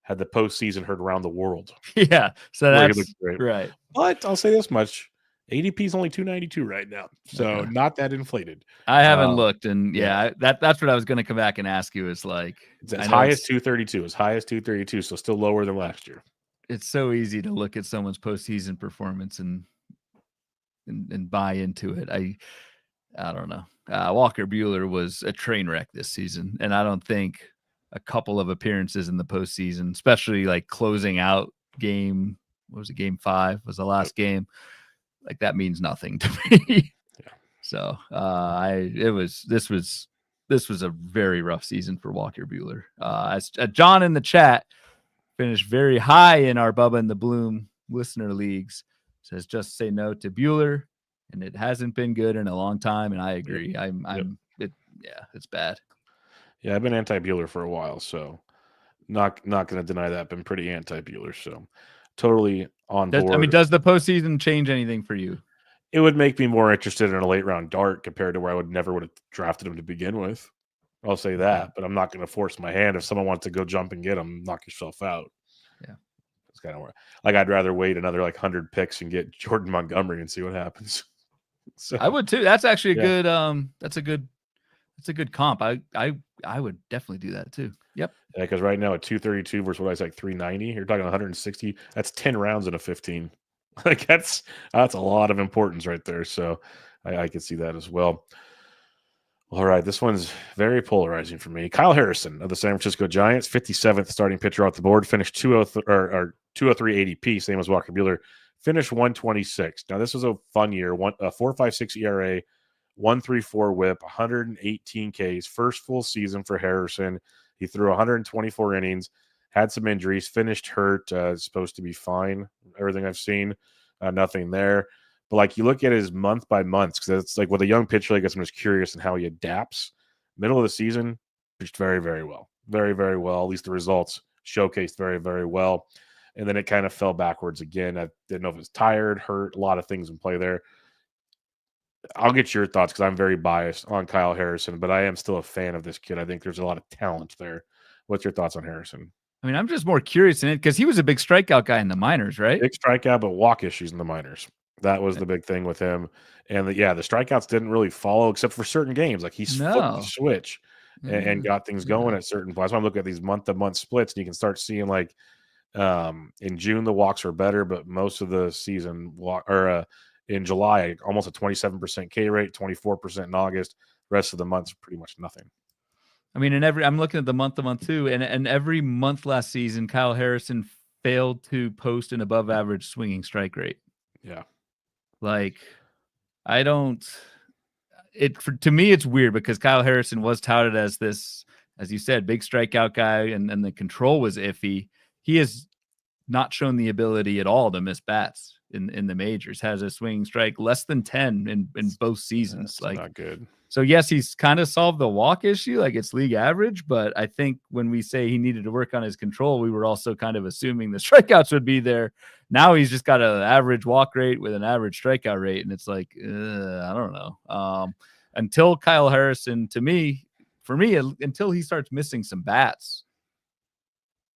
had the postseason heard around the world. Yeah, so that's right. But I'll say this much: ADP is only 292 right now, so not that inflated. I haven't looked, and that's what I was going to come back and ask you. Is like it's as high as 232, so still lower than last year. It's so easy to look at someone's postseason performance and buy into it. I don't know. Walker Buehler was a train wreck this season, and I don't think a couple of appearances in the postseason, especially like closing out game, what was it, game 5 was the last game, like that means nothing to me. So this was a very rough season for Walker Buehler. As John in the chat finished very high in our Bubba and the Bloom listener leagues, says just say no to Buehler, and it hasn't been good in a long time, and I agree. It's bad. Yeah, I've been anti-Buehler for a while, so not going to deny that. I've been pretty anti-Buehler, so totally on board. I mean, does the postseason change anything for you? It would make me more interested in a late round dart compared to where I would have drafted him to begin with. I'll say that, but I'm not going to force my hand. If someone wants to go jump and get him, knock yourself out. Yeah, it's kind of like I'd rather wait another 100 picks and get Jordan Montgomery and see what happens. So I would too. That's actually a good. That's a good comp. I would definitely do that too. Yep. Yeah, because right now at 232 versus what I said, 390, you're talking 160. That's 10 rounds in a 15. Like that's a lot of importance right there. So I could see that as well. All right, this one's very polarizing for me. Kyle Harrison of the San Francisco Giants, 57th starting pitcher off the board, finished 203 ADP, same as Walker Buehler, finished 126. Now this was a fun year. 4.56 ERA, 1.34 WHIP, 118 Ks, first full season for Harrison. He threw 124 innings, had some injuries, finished hurt. Supposed to be fine. Everything I've seen, nothing there. But you look at his month by month, because it's like with a young pitcher, I guess I'm just curious in how he adapts. Middle of the season, pitched very, very well. Very, very well. At least the results showcased very, very well. And then it kind of fell backwards again. I didn't know if it was tired, hurt, a lot of things in play there. I'll get your thoughts because I'm very biased on Kyle Harrison, but I am still a fan of this kid. I think there's a lot of talent there. What's your thoughts on Harrison? I mean, I'm just more curious in it because he was a big strikeout guy in the minors, right? Big strikeout, but walk issues in the minors. That was the big thing with him. And the strikeouts didn't really follow except for certain games. Like he's flipped the switch and got things going at certain points. That's why I'm looking at these month-to-month splits, and you can start seeing in June the walks were better, but most of the season in July, almost a 27% K rate, 24% in August. The rest of the months pretty much nothing. I mean, I'm looking at the month-to-month too, and every month last season, Kyle Harrison failed to post an above-average swinging strike rate. Yeah. To me, it's weird because Kyle Harrison was touted as this, as you said, big strikeout guy, and the control was iffy. He has not shown the ability at all to miss bats in the majors. Has a swinging strike less than 10 in both seasons. That's not good. So yes, he's kind of solved the walk issue, it's league average. But I think when we say he needed to work on his control, we were also kind of assuming the strikeouts would be there. Now he's just got an average walk rate with an average strikeout rate, and it's I don't know. Until Kyle Harrison, for me, until he starts missing some bats,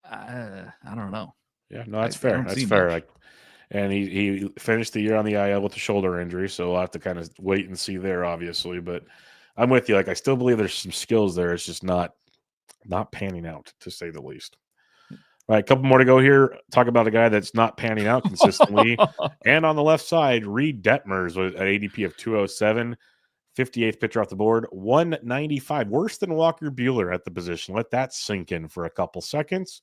I don't know. Yeah, no, that's fair. That's fair. And he finished the year on the IL with a shoulder injury, so we'll have to kind of wait and see there, obviously. But I'm with you. I still believe there's some skills there. It's just not panning out, to say the least. All right, a couple more to go here. Talk about a guy that's not panning out consistently. And on the left side, Reed Detmers at ADP of 207, 58th pitcher off the board, 195. Worse than Walker Buehler at the position. Let that sink in for a couple seconds.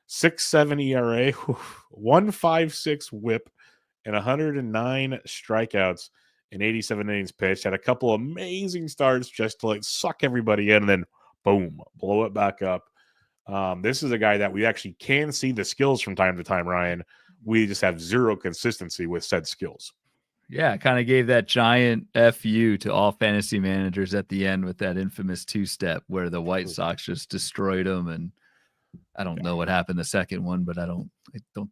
6.7 ERA, 1.56 whip, and 109 strikeouts in 87 innings pitched. Had a couple amazing starts just to like suck everybody in and then boom, blow it back up. This is a guy that we actually can see the skills from time to time, Ryan. We just have zero consistency with said skills. Yeah, kind of gave that giant FU to all fantasy managers at the end with that infamous two-step where the White Sox just destroyed them. And I don't know what happened the second one, but I don't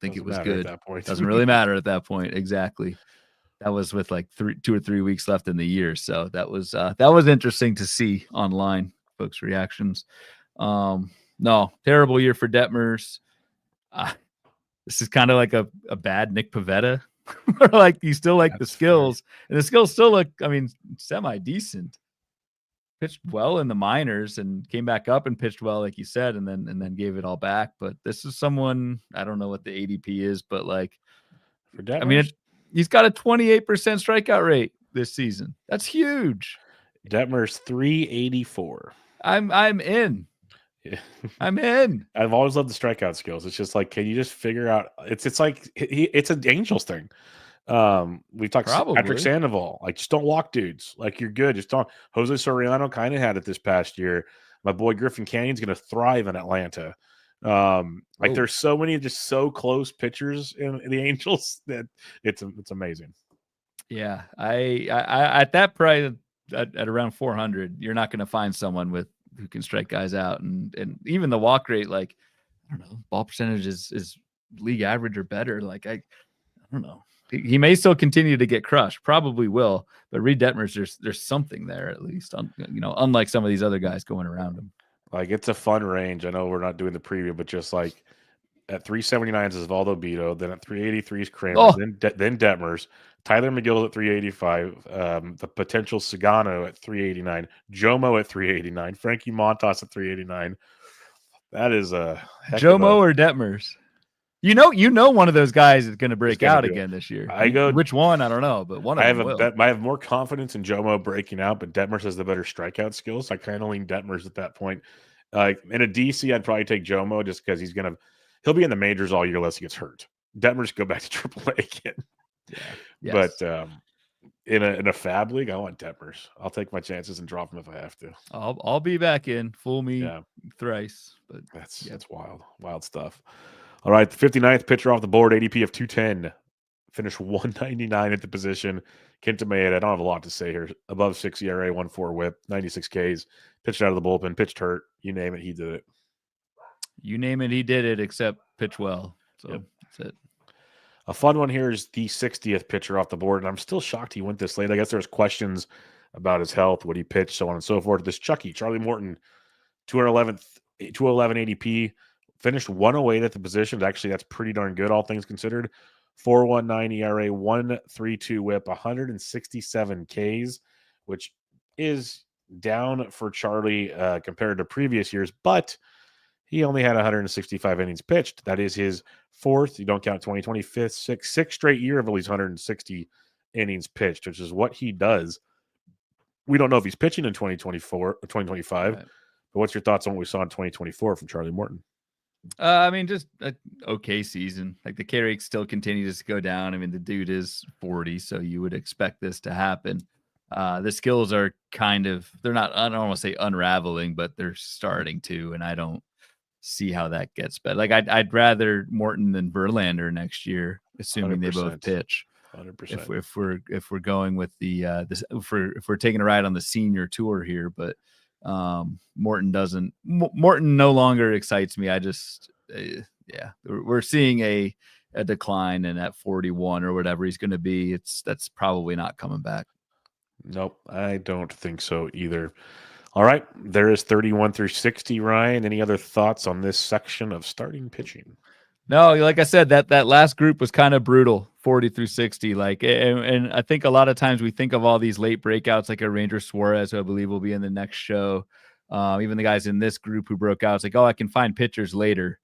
think it was good. At that point. Doesn't really matter at that point. Exactly. That was with like 2 or 3 weeks left in the year. So that was interesting to see online, folks' reactions. No, terrible year for Detmers. This is kind of like a bad Nick Pivetta. Like you still like the skills, and the skills still look, I mean, semi-decent. Pitched well in the minors and came back up and pitched well, like you said, and then gave it all back. But this is someone, I don't know what the ADP is, but like, for Detmers, I mean, he's got a 28% strikeout rate this season. That's huge. Detmers 384. I'm in. Yeah. I'm in. I've always loved the strikeout skills. It's just like, can you just figure out? It's like it's an Angels thing. We've talked Patrick Sandoval. Like, just don't walk dudes. Like, you're good. Just don't. Jose Soriano kind of had it this past year. My boy Griffin Canyon's going to thrive in Atlanta. Like, there's so many just so close pitchers in the Angels that it's amazing. Yeah, I at that price at around 400, you're not going to find someone who can strike guys out, and even the walk rate, like, I don't know, ball percentage is league average or better. Like, I don't know. He may still continue to get crushed, probably will, but Reed Detmers, there's something there at least, unlike some of these other guys going around him. Like, it's a fun range. I know we're not doing the preview, but just like at 379 is Osvaldo Bido, then at 383 is Kramer, then Detmers, Tyler McGill at 385, the potential Sagano at 389, Jomo at 389, Frankie Montas at 389. That is a Jomo or Detmers. You know, one of those guys is going to break out again this year. Which one? I don't know, but one of them will. I have more confidence in Jomo breaking out, but Detmers has the better strikeout skills. I kind of lean Detmers at that point. In a DC, I'd probably take Jomo just because he'll be in the majors all year unless he gets hurt. Detmers go back to AAA again. Yeah. Yes. But in a fab league, I want Detmers. I'll take my chances and drop him if I have to. I'll be back in. Fool me thrice. But that's wild stuff. All right, the 59th pitcher off the board, ADP of 210. Finished 199 at the position. Kenta Maeda, I don't have a lot to say here. Above 6 ERA, 1.4 whip, 96 Ks. Pitched out of the bullpen, pitched hurt. You name it, he did it. You name it, he did it, except pitch well. So That's it. A fun one here is the 60th pitcher off the board, and I'm still shocked he went this late. I guess there's questions about his health, what he pitched, so on and so forth. This Chucky, Charlie Morton, 211 ADP. Finished 108 at the position. Actually, that's pretty darn good, all things considered. 4.19 ERA, 1.32 whip, 167 Ks, which is down for Charlie compared to previous years, but he only had 165 innings pitched. That is his fourth, you don't count 2020, fifth, sixth straight year of at least 160 innings pitched, which is what he does. We don't know if he's pitching in 2024 or 2025, but what's your thoughts on what we saw in 2024 from Charlie Morton? I mean, just an okay season. Like, the K rate still continues to go down. I mean, the dude is 40, so you would expect this to happen. The skills are they're not, I don't want to say unraveling, but they're starting to, and I don't see how that gets better. Like, I'd rather Morton than Verlander next year, assuming 100%. They both pitch. 100%. If we're going with the if we're taking a ride on the senior tour here, but Morton no longer excites me. I just we're seeing a decline, and at 41 or whatever he's going to be, that's probably not coming back. Nope, I don't think so either. All right, there is 31 through 60. Ryan, any other thoughts on this section of starting pitching? No, like I said, that last group was kind of brutal, 40 through 60. Like, and I think a lot of times we think of all these late breakouts, like a Ranger Suarez, who I believe will be in the next show. Even the guys in this group who broke out, it's like, oh, I can find pitchers later.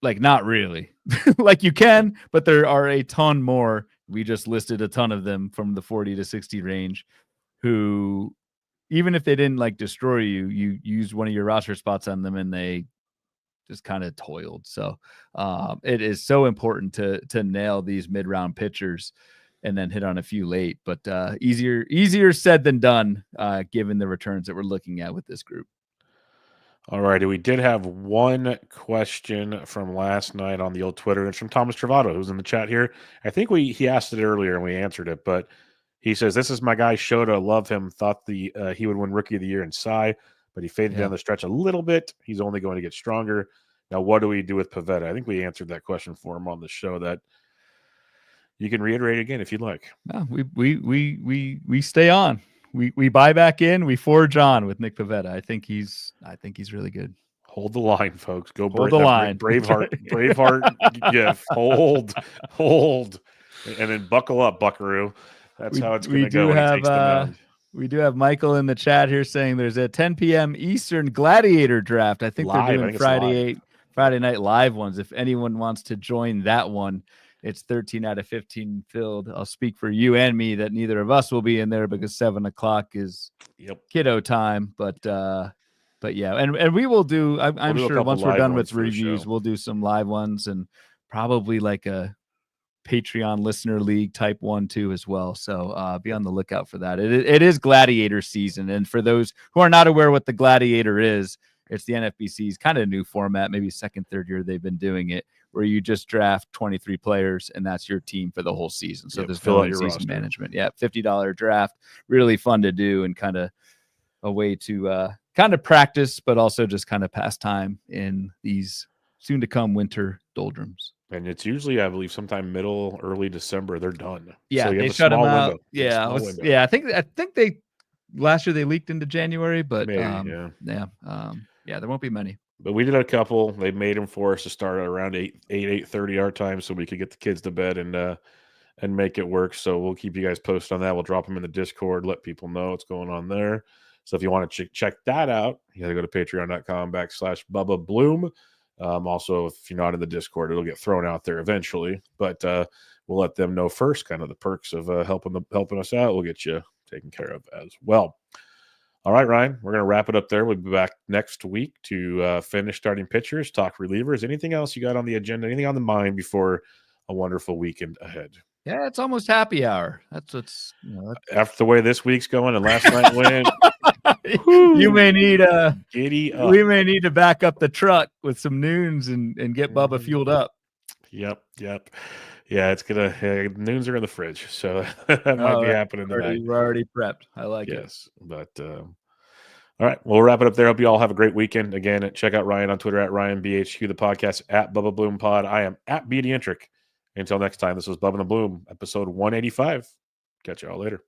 Like, not really. Like, you can, but there are a ton more. We just listed a ton of them from the 40 to 60 range. who, even if they didn't like destroy you, you used one of your roster spots on them and they just kind of toiled. So it is so important to nail these mid-round pitchers and then hit on a few late, but easier said than done, given the returns that we're looking at with this group. All righty. We did have one question from last night on the old Twitter. It's from Thomas Travato, who's in the chat here. I think he asked it earlier and we answered it, but he says, "This is my guy, Shota. Love him. Thought he would win Rookie of the Year in Cy, but he faded down the stretch a little bit. He's only going to get stronger. Now, what do we do with Pivetta?" I think we answered that question for him on the show. That you can reiterate again if you'd like. No, we stay on. We buy back in. We forge on with Nick Pivetta. I think he's really good. Hold the line, folks. Go hold the line. Braveheart gif. Hold, and then buckle up, Buckaroo. That's how it's going to go when he takes the mound. We do have Michael in the chat here saying there's a 10 p.m. Eastern Gladiator draft. I think they're doing Friday night live ones. If anyone wants to join that one, it's 13 out of 15 filled. I'll speak for you and me that neither of us will be in there because 7 o'clock is kiddo time. But yeah, and we will do. I'm sure once we're done with reviews, we'll do some live ones and probably like a Patreon listener league type one too as well. So be on the lookout for that. It is Gladiator season, and for those who are not aware what the Gladiator is, it's the NFBC's kind of new format, maybe second, third year they've been doing it, where you just draft 23 players and that's your team for the whole season. So there's no season management. Yeah, $50 draft, really fun to do and kind of a way to kind of practice, but also just kind of pass time in these soon to come winter doldrums. And it's usually, I believe, sometime early December, they're done. Yeah, so they shut them out. I think they last year they leaked into January, but maybe, there won't be many. But we did a couple. They made them for us to start at around 8:30 our time, so we could get the kids to bed and make it work. So we'll keep you guys posted on that. We'll drop them in the Discord, let people know what's going on there. So if you want to check that out, you got to go to patreon.com/Bubba Bloom. Also, if you're not in the Discord, it'll get thrown out there eventually. But we'll let them know first, kind of the perks of helping us out. We'll get you taken care of as well. All right, Ryan, we're going to wrap it up there. We'll be back next week to finish starting pitchers, talk relievers. Anything else you got on the agenda? Anything on the mind before a wonderful weekend ahead? Yeah, it's almost happy hour. That's what's after the way this week's going and last night went. You may need giddy up. We may need to back up the truck with some noons and get Bubba fueled up. Yep. Yeah, it's gonna noons are in the fridge, so that might be happening tonight. We're already prepped. I like it. Yes, but all right, we'll wrap it up there. Hope you all have a great weekend. Again, check out Ryan on Twitter at RyanBHQ, the podcast at Bubba Bloom Pod. I am at BDentric. Until next time, this was Bubba and the Bloom, episode 185. Catch you all later.